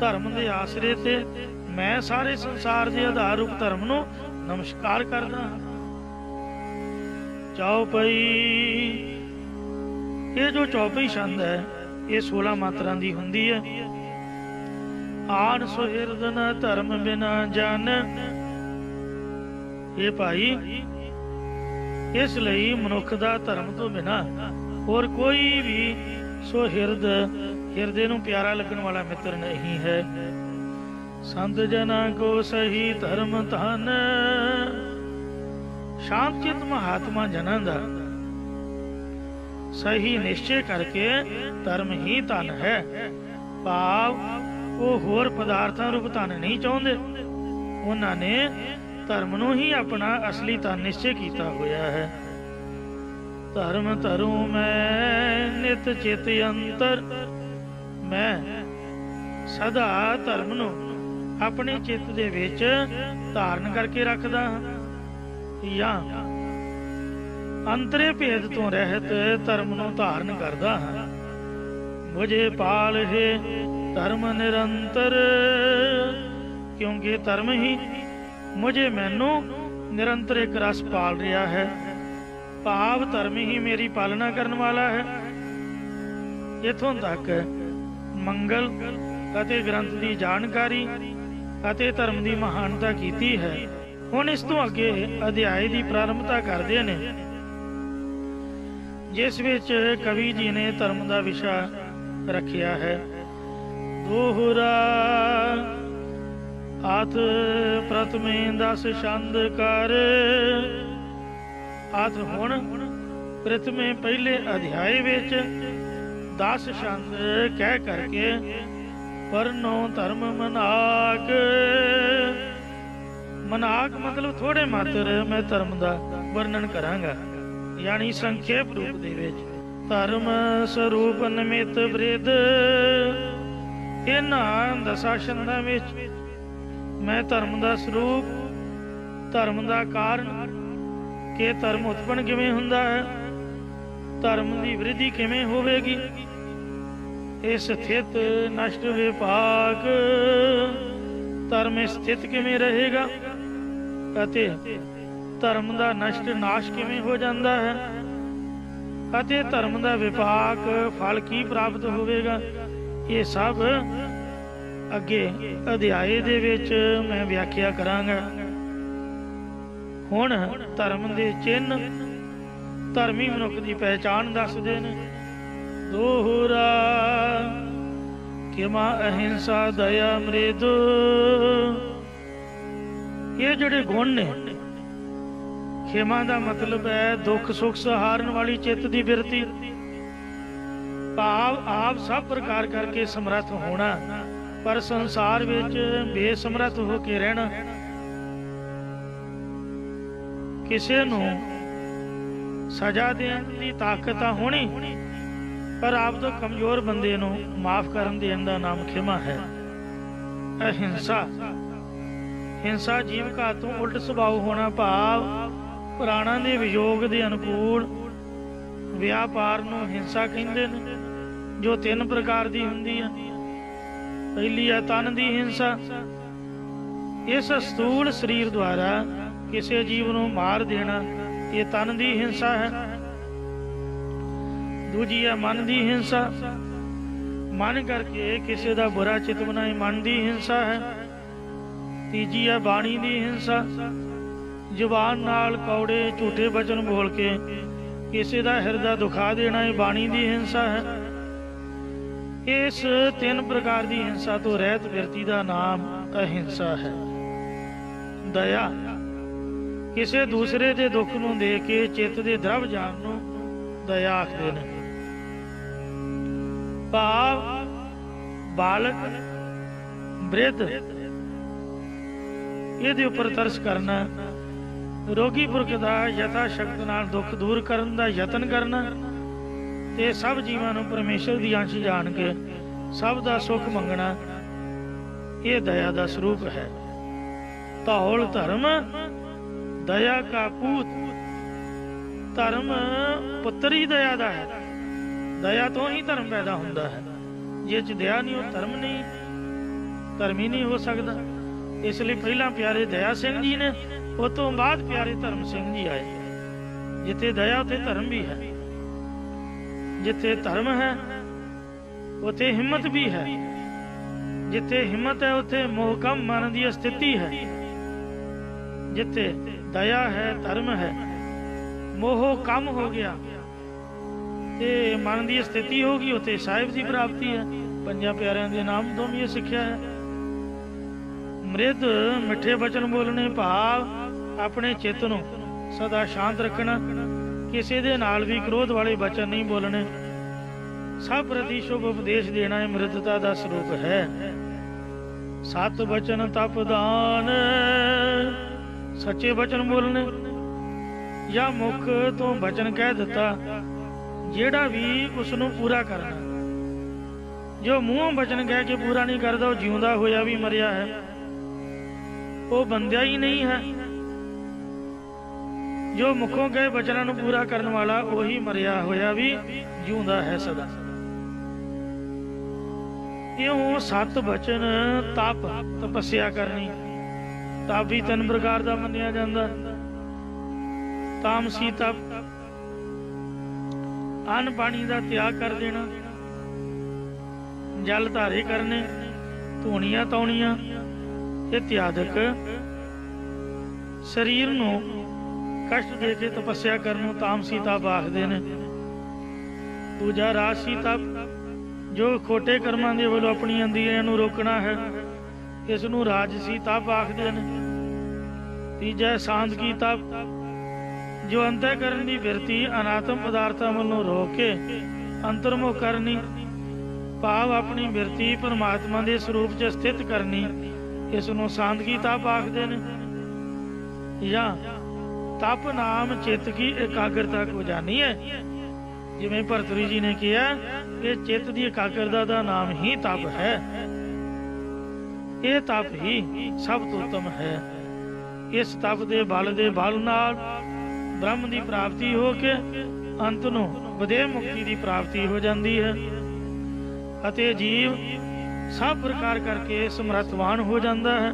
ਧਰਮ ਦੇ ਆਸਰੇ ਤੇ, ਮੈਂ ਸਾਰੇ ਸੰਸਾਰ ਦੇ ਆਧਾਰ ਰੂਪ ਧਰਮ ਨੂੰ ਨਮਸਕਾਰ ਕਰਦਾ ਹਾਂ। ਚੌਪਈ ਇਹ ਜੋ ਚੌਪਈ ਛੰਦ ਹੈ ਇਹ 16 ਮਾਤਰਾਂ ਦੀ ਹੁੰਦੀ ਹੈ। ਆਨ ਸੁਹਿਰਦ ਨ ਧਰਮ ਬਿਨਾ ਜਨ। ਇਹ ਭਾਈ ਇਸ ਲਈ ਮਨੁੱਖ ਦਾ ਧਰਮ ਤੋਂ ਬਿਨਾ ਹੋਰ ਕੋਈ ਵੀ ਸੁਹਿਰਦ, ਹਿਰਦੇ ਨੂੰ ਪਿਆਰਾ ਲੱਗਣ ਵਾਲਾ ਮਿੱਤਰ ਨਹੀਂ ਹੈ। ਸੰਤ ਜਨਾਂ ਕੋ ਸਹੀ ਧਰਮ ਧਨ। ਸ਼ਾਂਤ ਚਿਤ ਮਹਾਤਮਾ ਜਨਾਂ ਦਾ ਸਹੀ ਨਿਸ਼ਚੇ ਕਰਕੇ ਧਰਮ ਹੀ ਧਨ ਹੈ। ਭਾਵ ਉਹ ਹੋਰ ਪਦਾਰਥਾਂ ਰੂਪ ਧਨ ਨਹੀਂ ਚਾਹੁੰਦੇ, ਉਹਨਾਂ ਨੇ ਧਰਮ ਨੂੰ ਹੀ ਆਪਣਾ ਅਸਲੀ ਧਨ ਨਿਸ਼ਚੇ ਕੀਤਾ ਹੋਇਆ ਹੈ। ਧਰਮ ਧਰੂ ਮੈਂ ਨਿਤ ਚਿਤ ਅੰਤਰ। ਮੈਂ ਸਦਾ ਧਰਮ ਨੂੰ ਆਪਣੇ ਚਿੱਤ ਦੇ ਵਿੱਚ ਧਾਰਨ ਕਰਕੇ ਰੱਖਦਾ ਹਾਂ, ਜਾਂ ਅੰਤਰੇ ਭੇਦ ਤੋਂ ਰਹਿਤ ਧਰਮ ਨੂੰ ਧਾਰਨ ਕਰਦਾ ਹਾਂ। ਮੁਝੇ ਪਾਲ ਹੈ ਧਰਮ ਨਿਰੰਤਰ। ਕਿਉਂਕਿ ਧਰਮ ਹੀ ਮੁਝੇ ਮੈਨੂੰ ਨਿਰੰਤਰ ਇੱਕ ਰਸ ਪਾਲ ਰਿਹਾ ਹੈ। ਭਾਵ ਧਰਮ ਹੀ ਮੇਰੀ ਪਾਲਣਾ ਕਰਨ ਵਾਲਾ ਹੈ। ਇੱਥੋਂ ਤੱਕ ਮੰਗਲ ਅਤੇ ਗ੍ਰੰਥ ਦੀ ਜਾਣਕਾਰੀ ਅਤੇ ਧਰਮ ਦੀ ਮਹਾਨਤਾ ਕੀਤੀ ਹੈ। ਹੁਣ ਇਸ ਤੋਂ ਅੱਗੇ ਅਧਿਆਇ ਦੀ ਪ੍ਰਾਰੰਭਤਾ ਕਰਦੇ ਨੇ, ਜਿਸ ਵਿੱਚ ਕਵੀ ਜੀ ਨੇ ਧਰਮ ਦਾ ਵਿਸ਼ਾ ਰੱਖਿਆ ਹੈ। ਦੋਹਰਾ ਆਤ ਪ੍ਰਥਮੇ 10 ਛੰਦ ਕਰ। ਆਤ ਹੁਣ ਪ੍ਰਥਮੇ ਪਹਿਲੇ ਅਧਿਆਇ ਵਿੱਚ 10 ਛੰਦ ਕਹਿ ਕਰਕੇ ਪਰਨੋ ਧਰਮ ਮਨਾਕ। ਮਨਾਕ ਮਤਲਬ ਥੋੜੇ ਮਾਤਰ ਮੈਂ ਧਰਮ ਦਾ ਵਰਣਨ ਕਰਾਂਗਾ, ਯਾਨੀ ਸੰਖੇਪ ਰੂਪ ਦੇ ਵਿੱਚ। ਧਰਮ ਸਰੂਪ ਨਿਮਿਤ ਬ੍ਰਿਧ। ਇਹਨਾਂ 10 ਛੰਦਾਂ ਵਿੱਚ ਮੈਂ ਧਰਮ ਦਾ ਸਰੂਪ, ਧਰਮ ਦਾ ਕਾਰਨ ਕਿ ਧਰਮ ਉਤਪੰਨ ਕਿਵੇਂ ਹੁੰਦਾ ਹੈ, ਧਰਮ ਦੀ ਵ੍ਰਿੱਧੀ ਕਿਵੇਂ ਹੋਵੇਗੀ, ਇਹ ਸਥਿਤ ਨਸ਼ਟ ਵਿਭਾਗ, ਧਰਮ ਸਥਿਤ ਕਿਵੇਂ ਰਹੇਗਾ ਅਤੇ ਧਰਮ ਦਾ ਨਸ਼ਟ ਨਾਸ਼ ਕਿਵੇਂ ਹੋ ਜਾਂਦਾ ਹੈ, ਅਤੇ ਧਰਮ ਦਾ ਵਿਭਾਗ ਫਲ ਕੀ ਪ੍ਰਾਪਤ ਹੋਵੇਗਾ, ਇਹ ਸਭ ਅੱਗੇ ਅਧਿਆਏ ਦੇ ਵਿੱਚ ਮੈਂ ਵਿਆਖਿਆ ਕਰਾਂਗਾ। ਹੁਣ ਧਰਮ ਦੇ ਚਿੰਨ੍ਹ, ਧਰਮੀ ਮਨੁੱਖ ਦੀ ਪਹਿਚਾਣ ਦੱਸਦੇ ਨੇ। ਦੋਹਰਾ ਕਿਮਾ ਅਹਿੰਸਾ ਦਇਆ ਮ੍ਰਿਦ। ਇਹ ਜਿਹੜੇ ਗੁਣ ਨੇ, ਖਿਮਾ ਦਾ ਮਤਲਬ ਹੈ ਦੁੱਖ ਸੁੱਖ ਸਹਾਰਨ ਵਾਲੀ ਚਿੱਤ ਦੀ ਬਿਰਤੀ। ਭਾਵ ਆਪ ਸਭ ਪ੍ਰਕਾਰ ਕਰਕੇ ਸਮਰੱਥ ਹੋਣਾ, ਪਰ ਸੰਸਾਰ ਵਿੱਚ ਬੇਸਮਰੱਥ ਹੋ ਕੇ ਰਹਿਣਾ। ਕਿਸੇ ਨੂੰ ਸਜ਼ਾ ਦੇਣ ਦੀ ਤਾਕਤ ਤਾਂ ਹੋਣੀ, ਪਰ ਆਪ ਤੋਂ ਕਮਜ਼ੋਰ ਬੰਦੇ ਨੂੰ ਮਾਫ ਕਰਨ ਦੇਣ ਦਾ ਨਾਮ ਖਿਮਾ ਹੈ। ਅਹਿੰਸਾ, ਹਿੰਸਾ ਜੀਵਕਾ ਤੋਂ ਉਲਟ ਸੁਭਾਅ ਹੋਣਾ। ਭਾਵ ਪ੍ਰਾਣਾਂ ਦੇ ਵਿਯੋਗ ਦੇ ਅਨੁਕੂਲ ਵਿਆਪਾਰ ਨੂੰ ਹਿੰਸਾ ਕਹਿੰਦੇ ਨੇ, ਜੋ 3 ਪ੍ਰਕਾਰ ਦੀ ਹੁੰਦੀ ਹੈ। ਪਹਿਲੀ ਹੈ ਤਨ ਦੀ ਹਿੰਸਾ। ਇਸ ਸਥੂਲ ਸਰੀਰ ਦੁਆਰਾ ਕਿਸੇ ਜੀਵ ਨੂੰ ਮਾਰ ਦੇਣਾ, ਇਹ ਤਨ ਦੀ ਹਿੰਸਾ ਹੈ। ਦੂਜੀ ਹੈ ਮਨ ਦੀ ਹਿੰਸਾ। ਮਨ ਕਰਕੇ ਕਿਸੇ ਦਾ ਬੁਰਾ ਚਿੱਤ ਬਣਾਏ, ਮਨ ਦੀ ਹਿੰਸਾ ਹੈ। ਤੀਜੀ ਹੈ ਬਾਣੀ ਦੀ ਹਿੰਸਾ। ਜ਼ੁਬਾਨ ਨਾਲ ਕੌੜੇ ਝੂਠੇ ਬਚਨ ਬੋਲ ਕੇ ਕਿਸੇ ਦਾ ਹਿਰਦਾ ਦੁਖਾ ਦੇਣਾ, ਇਹ ਬਾਣੀ ਦੀ ਹਿੰਸਾ ਹੈ। ਇਸ 3 ਪ੍ਰਕਾਰ ਦੀ ਹਿੰਸਾ ਤੋਂ ਰਹਿਤ ਵਿਅਕਤੀ ਦਾ ਨਾਮ ਅਹਿੰਸਾ ਹੈ। ਦਇਆ, ਕਿਸੇ ਦੂਸਰੇ ਦੇ ਦੁੱਖ ਨੂੰ ਦੇਖ ਕੇ ਚਿੱਤ ਦੇ ਦਰਵ ਜਾਣ ਨੂੰ ਦਇਆ ਆਖਦੇ ਨੇ। ਭਾਵ ਬਾਲਕ, ਬ੍ਰਿਧ, ਇਹਦੇ ਉੱਪਰ ਤਰਸ ਕਰਨਾ, ਰੋਗੀ ਪੁਰਖ ਦਾ ਯਥਾ ਸ਼ਕਤ ਨਾਲ ਦੁੱਖ ਦੂਰ ਕਰਨ ਦਾ ਯਤਨ ਕਰਨਾ, ਤੇ ਸਭ ਜੀਵਾਂ ਨੂੰ ਪਰਮੇਸ਼ਰ ਦੀ ਅੰਸ਼ ਜਾਣ ਕੇ ਸਭ ਦਾ ਸੁੱਖ ਮੰਗਣਾ, ਇਹ ਦਇਆ ਦਾ ਸਰੂਪ ਹੈ। ਧੌਲ ਧਰਮ ਦਇਆ ਕਾ ਪੂਤ। ਧਰਮ ਪੁੱਤਰ ਹੀ ਦਇਆ ਦਾ ਹੈ। ਦਇਆ ਤੋਂ ਹੀ ਧਰਮ ਪੈਦਾ ਹੁੰਦਾ ਹੈ। ਜੇ ਚ ਦਇਆ ਨਹੀਂ, ਉਹ ਧਰਮ ਨਹੀਂ, ਧਰਮੀ ਨਹੀਂ ਹੋ ਸਕਦਾ। ਇਸ ਲਈ ਪਹਿਲਾਂ ਪਿਆਰੇ ਦਇਆ ਸਿੰਘ ਜੀ ਨੇ, ਉਸ ਤੋਂ ਬਾਅਦ ਪਿਆਰੇ ਧਰਮ ਸਿੰਘ ਜੀ ਆਏ। ਜਿੱਥੇ ਦਇਆ ਉੱਥੇ ਧਰਮ ਵੀ ਹੈ। जिथे धर्म है उथे हिम्मत भी है, जिथे हिम्मत है उथे मोह कम मन की स्थिति है, जिथे दया है धर्म है मोह कम हो गया ते मन की स्थिति होगी, उथे साहिब की प्राप्ति है। पंजा प्यारिਆਂ के नाम तो भी सिक्ख्या है। मृद मिठे बचन बोलने भाव अपने चित्त नूं सदा शांत रखना, किसी दे नाल भी क्रोध वाले बचन नहीं बोलने, सब प्रति शुभ उपदेश देना है मृदता का स्वरूप है। सत बचन तप दान, सच्चे बचन बोलने या मुख तो बचन कह दिता जेड़ा भी उसनों पूरा करना। जो मूँहों बचन कह के पूरा नहीं करता वो जिउंदा होया भी मरिया है, वो बंदिया ही नहीं है। जो मुखों कहे बचनों को पूरा करने वाला वही मरिया होया भी जिउंदा है सदा। इउं सत बचन तप तपस्या करनी, तप भी 3 प्रकार का मन्निया जाता। तामसी तप अन्न पानी का त्याग कर देना, जल धारे करने, धूणियां तौणियां इत्यादि शरीर नूं कष्ट दे के तपस्या करनों तामसी तप आखदे ने। दूजा राजसी तप, जो खोटे कर्मां दे वल्लों अपनी इंद्रियां नूं रोकना है, इस नूं राजसी तप आखदे ने। तीजा शांत की तप, जो अंतःकरण की बिरती अनात्म पदार्थां वल्लों रोक के अंतर्मुख करनी, भाव अपनी बिरती परमात्मा के स्वरूप च स्थित करनी, इस नूं शांत की तप आखदे ने। या तप नाम चित्त की एकाग्रता को जानी है, जिवें भरतरी जी ने किया कि चित्त की एकाग्रता का नाम ही तप है। ये तप ही सब तो उत्तम है। इस तप के बल नाल ब्रह्म की प्राप्ति हो के अंत नूं वधेव मुक्ति की प्राप्ति हो जाती है, अते जीव सब प्रकार करके समर्थवान हो जाता है।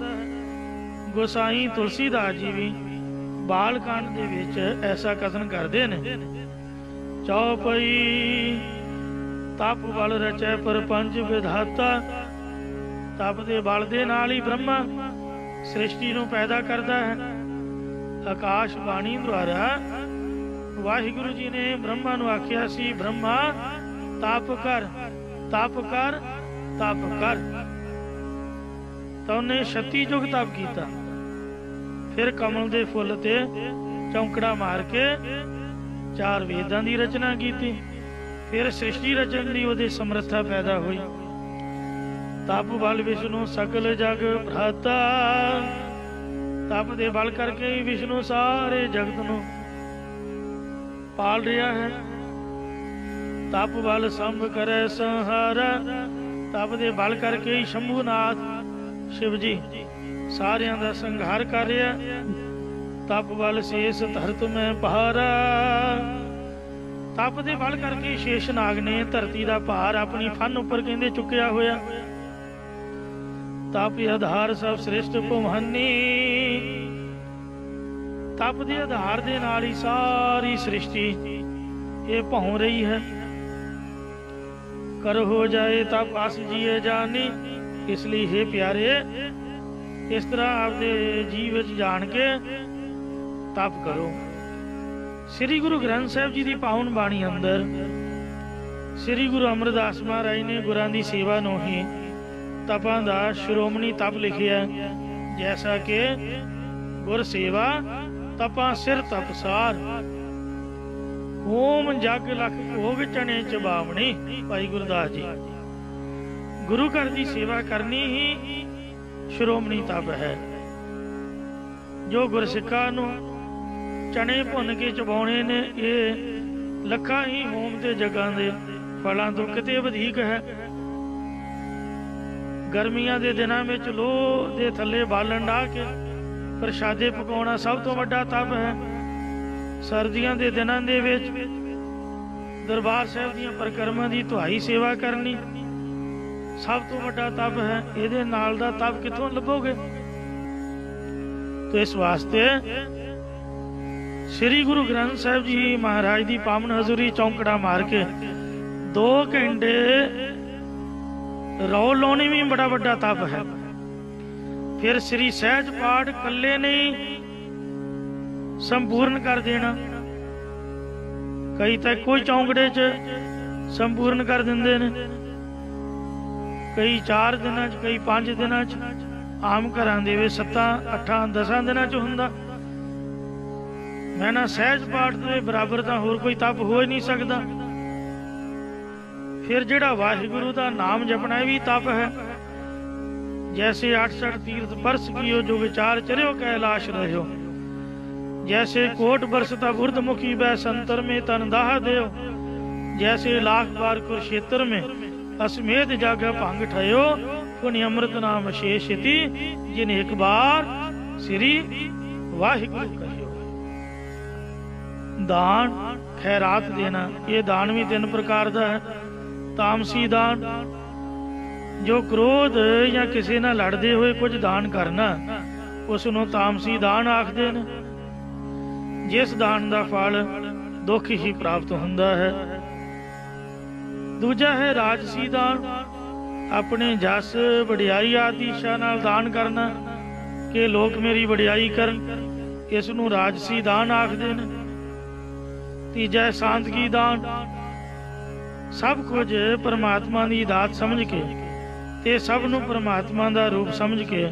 गोसाई तुलसीदास जी भी बालकांड दे विच ऐसा कथन करते हैं। चौपई तप बल रचै परपंच विधाता, तप दे बल दे नाल ही ब्रह्मा सृष्टि नूं पैदा करता है। आकाश बाणी द्वारा वाहिगुरु जी ने ब्रह्मा नूं आख्या सी, ब्रह्मा तप कर तप कर तप कर, तो उन्हें 36 युग तप किया। फिर कमल के फुल ते चौंकड़ा मार के 4 वेदां की रचना की। फिर सृष्टि रचन की उहदी समर्था पैदा हुई। तप बल विष्णु सकल जग भ्राता, तप दे बल करके ही विष्णु सारे जगत नूं पाल रहा है। तप बल संभ करे संहारा, तप दे बल करके ही शंभूनाथ शिव जी सारियां दा संहार कर रहा। तप बल शेष धरत में पहारा, तप दे बल करके शेषनाग ने धरती का भार अपनी फन उपर कहंदे चुकिया होया। तप आधार सब श्रेष्ठ भुवनी, तप दे आधार दे नाल ही सारी सृष्टि ये भौं रही है। कर हो जाए तप आस जिए जानी, इसलिए हे प्यारे इस तरह आपके जीव जान के तप करो। श्री गुरु ग्रंथ साहिब जी की पावन बाणी अंदर श्री गुरु अमरदास महाराज ने गुरां की सेवा नूं ही तपां दा श्रोमणी तप लिखिया, जैसा कि गुर सेवा तपां सिर तपसार, ओम जग लख भोग चने चबावणी। भाई गुरदास जी, गुरु घर की सेवा करनी ही श्रोमणी तप है। जो गुरसिखा नूं चने भुन के चबाउणे ने, ये लखा ही होम ते जगां दे फलां तो किते वधीक है। गर्मियां दे दिनां विच लोह दे थल्ले बालन ढा के प्रशादे पकाउणा सब तो वड्डा तप है। सर्दियां दे दिनां दे विच दरबार साहिब दीयां परिक्रमा दी तुहाई सेवा करनी सब तो वड्डा तप है। इहदे नाल दा तप कित्थों लभोगे? तो इस वास्ते श्री गुरु ग्रंथ साहिब जी महाराज दी पावन हजूरी चौंकड़ा मार के 2 घंटे रौ लाउणी भी बड़ा वड्डा तप है। फिर श्री सहज पाठ कल्ले नहीं संपूर्ण कर देना, कई तो कोई चौंकड़े च संपूर्ण कर देंदे ने, कई 4 दिनां च, कई 5 दिनां च, आम घरां दे वे 7 8 10 दिनां च हुंदा। मैं ना सहज पाठ दे बराबर तां होर कोई तप हो ही नहीं सकदा। फिर जिहड़ा वाहिगुरु दा नाम जपना भी तप है। जैसे 68 तीर्थ बरस कियो जो विचार चरियो कैलाश रह्यो, जैसे कोट बरसता बुर्दमुखी बै संतर में तन दाह देव, जैसे लाख बार कुरुक्षेत्र में असमेध जागा भंग ठयो, पुण्य अमृत नाम शेषति जिन एक बार श्री वाहिगुरु कहियो। दान खैरात देना, ये दान भी 3 प्रकार का है। तामसी दान, जो क्रोध या किसी नाल लड़दे हुए कुछ दान करना, उसनों तामसी दान आखदे ने। जिस दान का फल दुख ही प्राप्त हुंदा है। दूजा है राजसी दान, अपने जस वडियाई आदि इच्छा नाल दान करना कि लोग मेरी वडियाई करन, इसनूं राजसी दान आखदे ने। तीजा है सांदगी दान, सब कुछ परमात्मा की दात समझ के ते सब नूं परमात्मा का रूप समझ के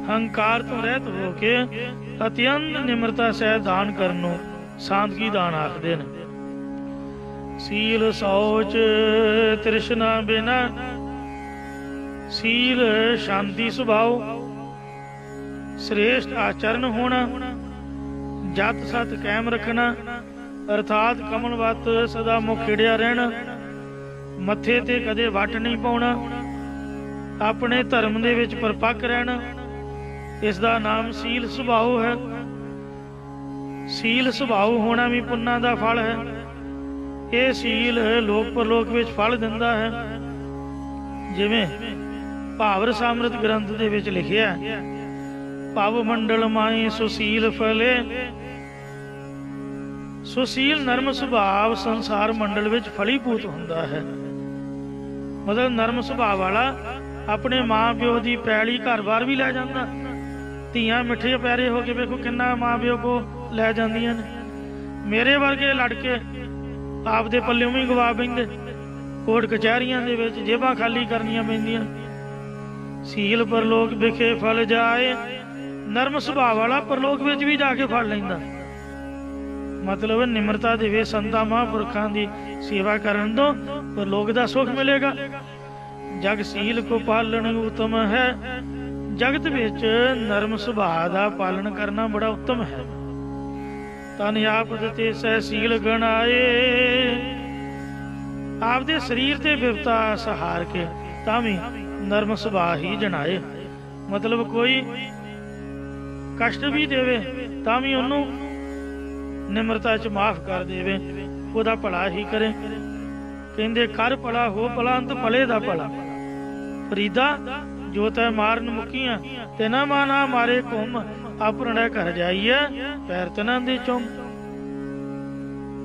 हंकार तो रहत हो के अत्यंत निम्रता सह दान करनो सांदगी दान आखदे ने। सील सौच तृष्णा बिना, सील शांति सुभाव, श्रेष्ठ आचरण होना, जत सत कायम रखना, अर्थात कमलवत सदा मुख खिड़िया रहना, मथे ते कदे वट नहीं पाउणा, अपने धर्म दे विच परपक्क रहना, इसका नाम सील सुभाव है। सील सुभाव होना भी पुन्ना का फल है। ये सील लोक परलोक विच फल दिंदा है। जिवें भावर सामृत ग्रंथ दे विच लिखिया, भव मंडल माई सुशील फले, सुशील नरम सुभाव संसार मंडल विच फलीभूत हुंदा है। मतलब नरम सुभाव वाला अपने माँ प्यो की पैली घर बार भी लै जांदा। ਧੀਆਂ मिठे प्यारे हो के वेखो किन्ना माँ प्यो को लै जांदियां ने। मेरे वर्गे लड़के आपदे पल्लियों भी गवा बैंदे, कोर्ट कचहरियां दे विच जेबां खाली करनियां पैंदियां। सील परलोक विखे फल जाए, नरम सुभाव वाला परलोक विच भी जाके फल लैंदा। मतलब निम्रता देवे संतां महापुरखां दी सेवा करन तो परलोक दा सुख मिलेगा। जग सील को पालन उत्तम है, जगत विच नरम सुभाव का पालन करना बड़ा उत्तम है। तन आप ते सहसील गणाए, आपदे शरीर ते विपता सहार के तामी नरम सुभाव ही जनाए। मतलब कोई कष्ट भी देवे तामी उन्हों निम्रता च माफ कर देवे, उहदा भला ही करे। कहंदे कर भला हो भला अंत भले दा भला। फरीदा जो तै मारन मुकियां ते ना माना मारे घुम, अपना घर जाइए पैर तना दे चुम।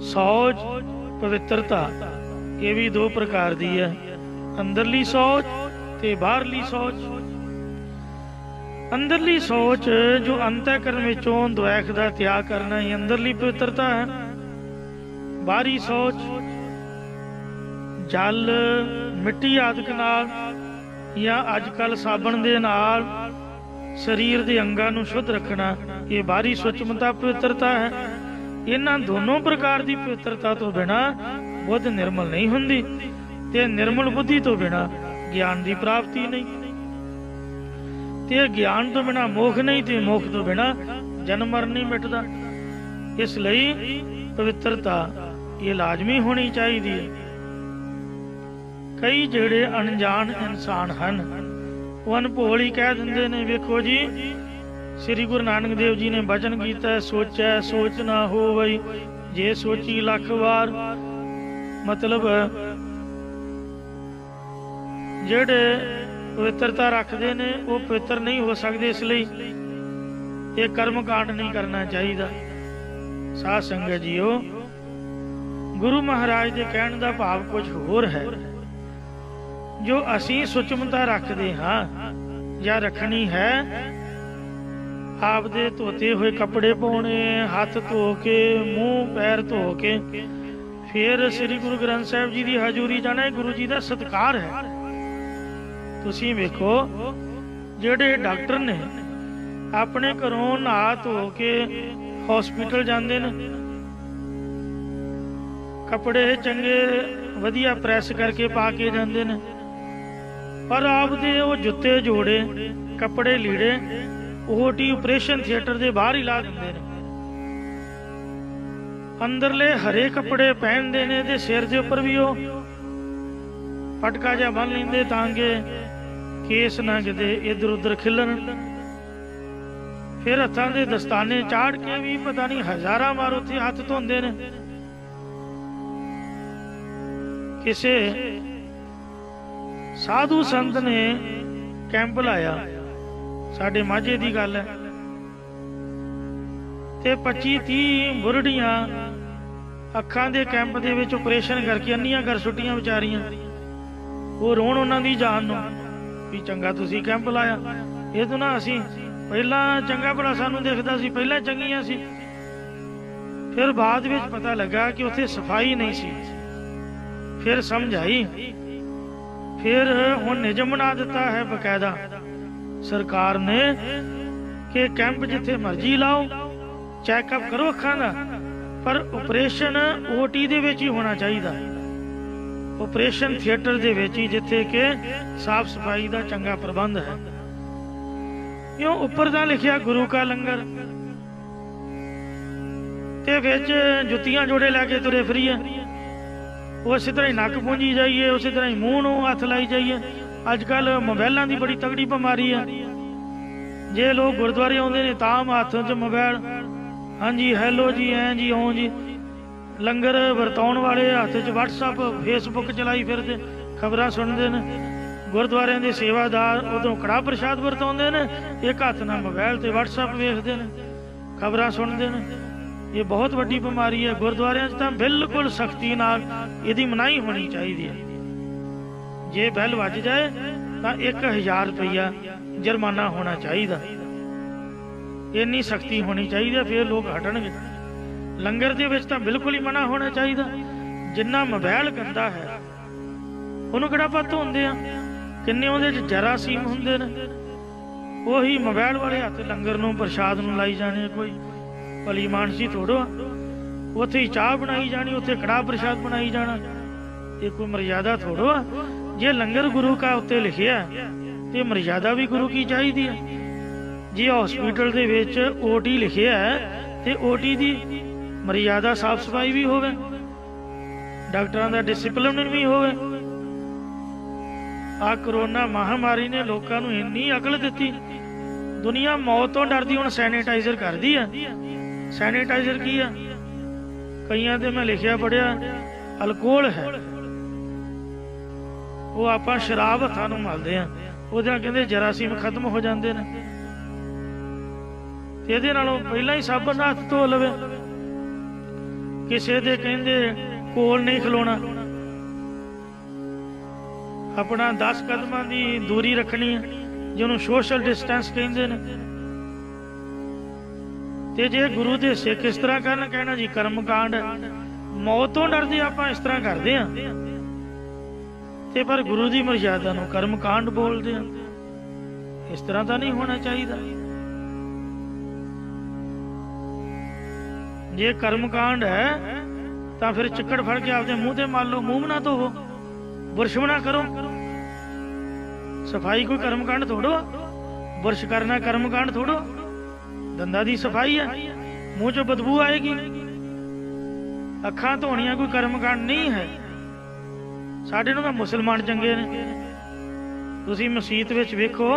सौच पवित्रता ये भी 2 प्रकार दी है, अंदरली सौच ते बाहरली सौच। अंदरली सोच जो अंतःकरण विचों द्वैख दा त्याग करना ही अंदरली पवित्रता है। बाहरी सोच जल मिट्टी आदि नाल या अजकल साबण दे नाल शरीर के अंगां नूं शुद्ध रखना, ये बाहरी सूक्ष्मता पवित्रता है। इन्हां दोनों प्रकार की पवित्रता तो बिना बुद्ध निर्मल नहीं हुंदी, ते निर्मल बुद्धि तो बिना ज्ञान की प्राप्ति नहीं, ते ज्ञान तो बिना मोख नहीं, ते मोख तो बिना जन्म मरण नहीं मिटदा। इसलिए पवित्रता ये लाजमी होनी चाहिए। कई जेड़े अनजान इंसान हैं वो अनभोल ही कह देंगे ने, वेखो जी श्री गुरु नानक देव जी ने वचन किया सोचा सोच ना हो वही, जे सोची लख बार। मतलब जेड़े पवित्रता रखते ने वो पवित्र नहीं हो सकते, इसलिए ये कर्म कांड नहीं करना चाहिए। साध संगत जीओ, गुरु महाराज के कहने का भाव कुछ होर है। जो असी सुचमता रखते हाँ या रखनी है, आपदे धोते हुए कपड़े पाने, हाथ धो के, मूँह पैर धो के फिर श्री गुरु ग्रंथ साहिब जी की हजूरी जाना, गुरु जी का सत्कार है। तुसीं वेखो जेडे डॉक्टर ने अपने घरों नहा धो के हॉस्पिटल जाते हैं, कपड़े चंगे वधिया प्रैस करके पा के जाते हैं, पर आपदे वो जुत्ते जोड़े कपड़े लीड़े ओटी ऑपरेशन थिएटर के बाहर ही ला देंगे ने। अंदरले हरे कपड़े पहनते ने ते सिर के उपर भी वो पटका जा बन लेंदे ताकि केस ना किते इधर उधर खिलन। फिर हथां दे दस्ताने चाड़ के भी पता नहीं हजारां बार उत्थे हथ धोंदे ने। किसे साधु संत ने कैंप लाया, साडे माझे दी गल है, ते 25-30 बुरड़ियां अखां दे कैंप दे विच ऑपरेशन करके अन्नियां कर सुट्टियां विचारियां। वो रोण उन्हां दी जान नूं भी चंगा तुसीं कैंप लाया, ये तो ना असीं पहला चंगा भला सानूं दिखदा सी, पहला चंगियां सी, फिर बाद विच पता लगा कि उत्थे सफाई नहीं सी। फिर समझ आई, फिर हुण नियम बना दिता है बकायदा सरकार ने कि कैंप जिथे मर्जी लाओ, चैकअप करो अखां दा, पर ऑपरेशन ओटी दे विच ही होना चाहिए, ऑपरेशन थिएटर दे विच ही जिथे के साफ सफाई दा चंगा प्रबंध है। क्यों उपर दा लिखिया गुरु का लंगर ते विच जुत्तियां जोड़े लैके तुरे फिरी है, उस तरह ही नक पूंजी जाइए, उस तरह ही मूँह नूं हथ लाई जाइए। अजकल मोबाइलों की बड़ी तगड़ी बीमारी है, जे लोग गुरुद्वारे आउंदे ने तां हथ च मोबाइल, हाँ जी हैलो जी हैं जी हों जी, लंगर वरताउण वाले हथ च व्हाट्सअप फेसबुक चलाई फिरते खबरां सुनते हैं। गुरुद्वारियां दे सेवादार उधरों कड़ा प्रसाद वरताउंदे ने, एक हथ नाल मोबाइल ते व्हाट्सअप वेखदे ने, खबरां सुनते हैं। ये बहुत वड्डी बीमारी है। गुरुद्वारियां च तां बिल्कुल सख्ती नाल इहदी मनाही होनी चाहिए है। जे बैल वज जाए तो 1000 रुपया जुर्माना होना चाहिए, इन्नी सख्ती होनी चाहिए, फिर लोग हटणगे। लंगर दे विच तां बिल्कुल ही मना होना चाहिए। जिन्ना मोबाइल गंदा है उन्होंने किहड़ा पत होंदे आ, किन्ने उहदे च जरासीम हुंदे ने, उही मोबाइल वाले हथ लंगर नूं प्रसाद नूं लाई जाने। कोई भली मानसी थोड़ो, उत्थे ही चाह बनाई जानी, उत्थे कड़ा प्रसाद बनाई जाना, ये कोई मर्यादा थोड़ो। जे लंगर गुरु का उत्ते लिखिया ते मर्यादा भी गुरु की चाहिए है। जे हॉस्पिटल दे विच ओटी लिखिया है ते ओटी दी मर्यादा साफ सफाई भी होवे, डॉक्टरां दा डिसिपलिन भी होवे। आ कोरोना महामारी ने लोकां नूं इन्नी अकल दित्ती, दुनिया मौत तो डरदी हुण सैनिटाइजर करदी है। सैनिटाइजर की है? कईयां ते मैं लिखिया पढ़िया अल्कोहल है, वो आप शराब हथां नूं मलदे आ, ਉਹਦੇ ਨਾਲ ਕਹਿੰਦੇ ਜਰਾਸੀਮ खत्म हो जाते हैं। ਇਹਦੇ ਨਾਲੋਂ ਪਹਿਲਾਂ ही साबन हथ धो लवे। किसी दे कहते कोल नहीं खलोना, अपना 10 कदमां की दूरी रखनी है, जिन्होंने सोशल डिस्टेंस कहते हैं। ते जे गुरु दे सिख इस तरह करन, कहना जी कर्म कांड, मौत तो डरदे आपां इस तरह करदे आ, ते पर गुरु की मर्यादा नूं कर्म कांड बोलते हैं। इस तरह का नहीं होना चाहिए। जे कर्म कांड है तो फिर चिक्कड़ फड़ के आपके मुंह से मार लो, मुंह ना धोवो, बुरश ना करो। सफाई कोई कर्म कांड थोड़ो, बुरश करना कर्म कांड थोड़ो। दंदा की सफाई है, मुंह चो बदबू आएगी। अखां धोनियां कोई कर्म कांड नहीं है। साडे नूं तां मुसलमान चंगे ने। तुसीं मसीत विच वेखो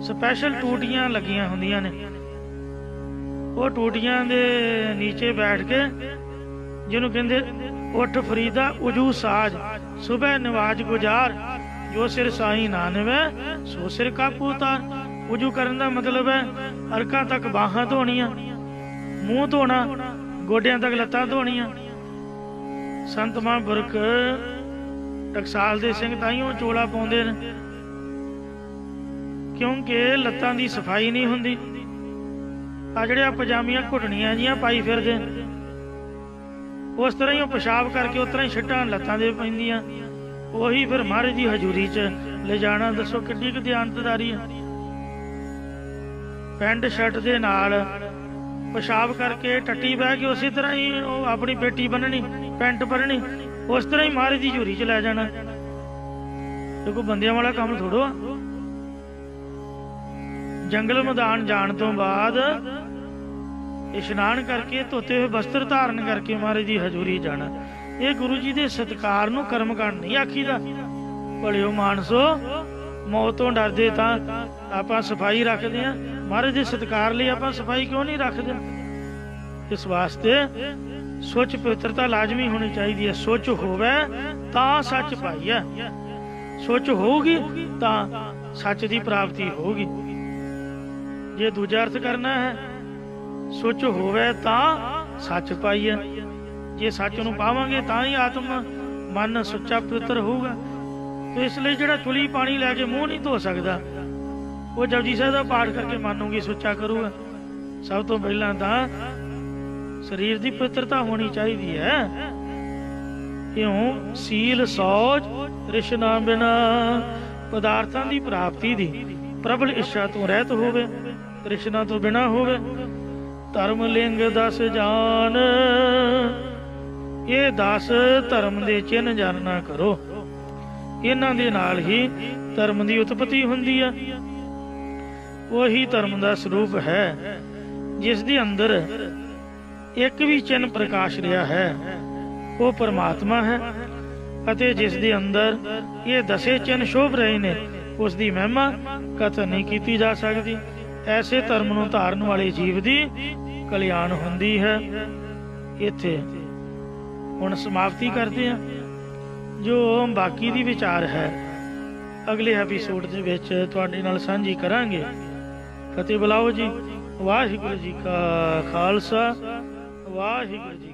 स्पैशल टूटियां लगियां हुंदियां ने, वो टूटियां दे नीचे बैठ के जिन्हों कहते उठ फरीदा उजू साज, सुबह नवाज गुजार, जो सिर साई ना नवे सो सिर कापू उतार। उजू करने का मतलब है अरकां तक बाहां धोनियां, मूँह धोना, गोडियां तक लत्तां धोनियां, संत महापुरख टकसाल दे सिंह ताइयों चोला पाउंदे ने, क्योंकि लत्तां दी सफाई नहीं हुंदी। आ जिहड़े पजामियां घुटनियां जिहां पाई फिरदे, उस तरह ही वो पेशाब करके उस तरह ही छिट्टां लत्तां दे पैंदियां, ਉਹੀ फिर महाराज की हजूरी च ले जाना। दसो किड्डी क दियानतदारी है। पैंट शर्ट दे नाल पेशाब करके टट्टी बह के उसी तरह ही अपनी पेटी बननी, पैंट भरनी, उस तरह ही महाराज की हजूरी च लै जाना। ये कोई बंदियां वाला काम थोड़ो। जंगल मैदान जाण तो बाद इशनान करके धोते हुए वस्त्र धारण करके महाराज की हजूरी जाना। ये गुरु जी के सत्कार नूं कर्मकांड नहीं आखीदा। भलिओ मानसो, मौत तो डरदे तां आपां सफाई रखदे हां, महाराज के सत्कार लई आपां सफाई क्यों नहीं रखदे? इस वास्ते सुच पवित्रता लाजमी होनी चाहिए है। सुच होवे तां सच पाईए, सुच होगी तां सच की प्राप्ति होगी। जे दूजा अर्थ करना है, सुच होवे तां सच पाईए। जे सच नूं पावांगे तां ही आत्मा मन सुच्चा पवित्र होगा। तो इसलिए जिहड़ा चुली पानी लैके मूँह नहीं धो सकता, वो जपजी साहिब का पाठ करके मानूगी सुच्चा करूगा। सब तो पहला तां शरीर की पवित्रता होनी चाहिए है। क्यों? सील सौच रिशना बिना पदार्थां की प्राप्ति दी प्रबल इच्छा तो रहत होवे, तृष्णा तो बिना होवे। धर्म लिंग दस जान, ये 10 धर्म के चिन्ह जानना करो। इन्हां दे नाल ही धर्म की उत्पत्ति हुंदी है। वही धर्म का स्वरूप है जिस दे अंदर एक भी चिन्ह प्रकाश रहा है, वो परमात्मा है। अते जिस दे अंदर ये 10 चिन्ह शोभ रहे ने, उसकी महिमा कथन नहीं की जा सकती। ऐसे धर्म नूं धारन वाले जीव की कल्याण हुंदी है। इत्थे हुण समाप्ति करते हैं। जो बाकी दी विचार है अगले एपीसोड दे विच तुहाडे नाल सांझी करांगे। फतेह बुलाओ जी। वाहिगुरू जी का खालसा, वाहिगुरू जी।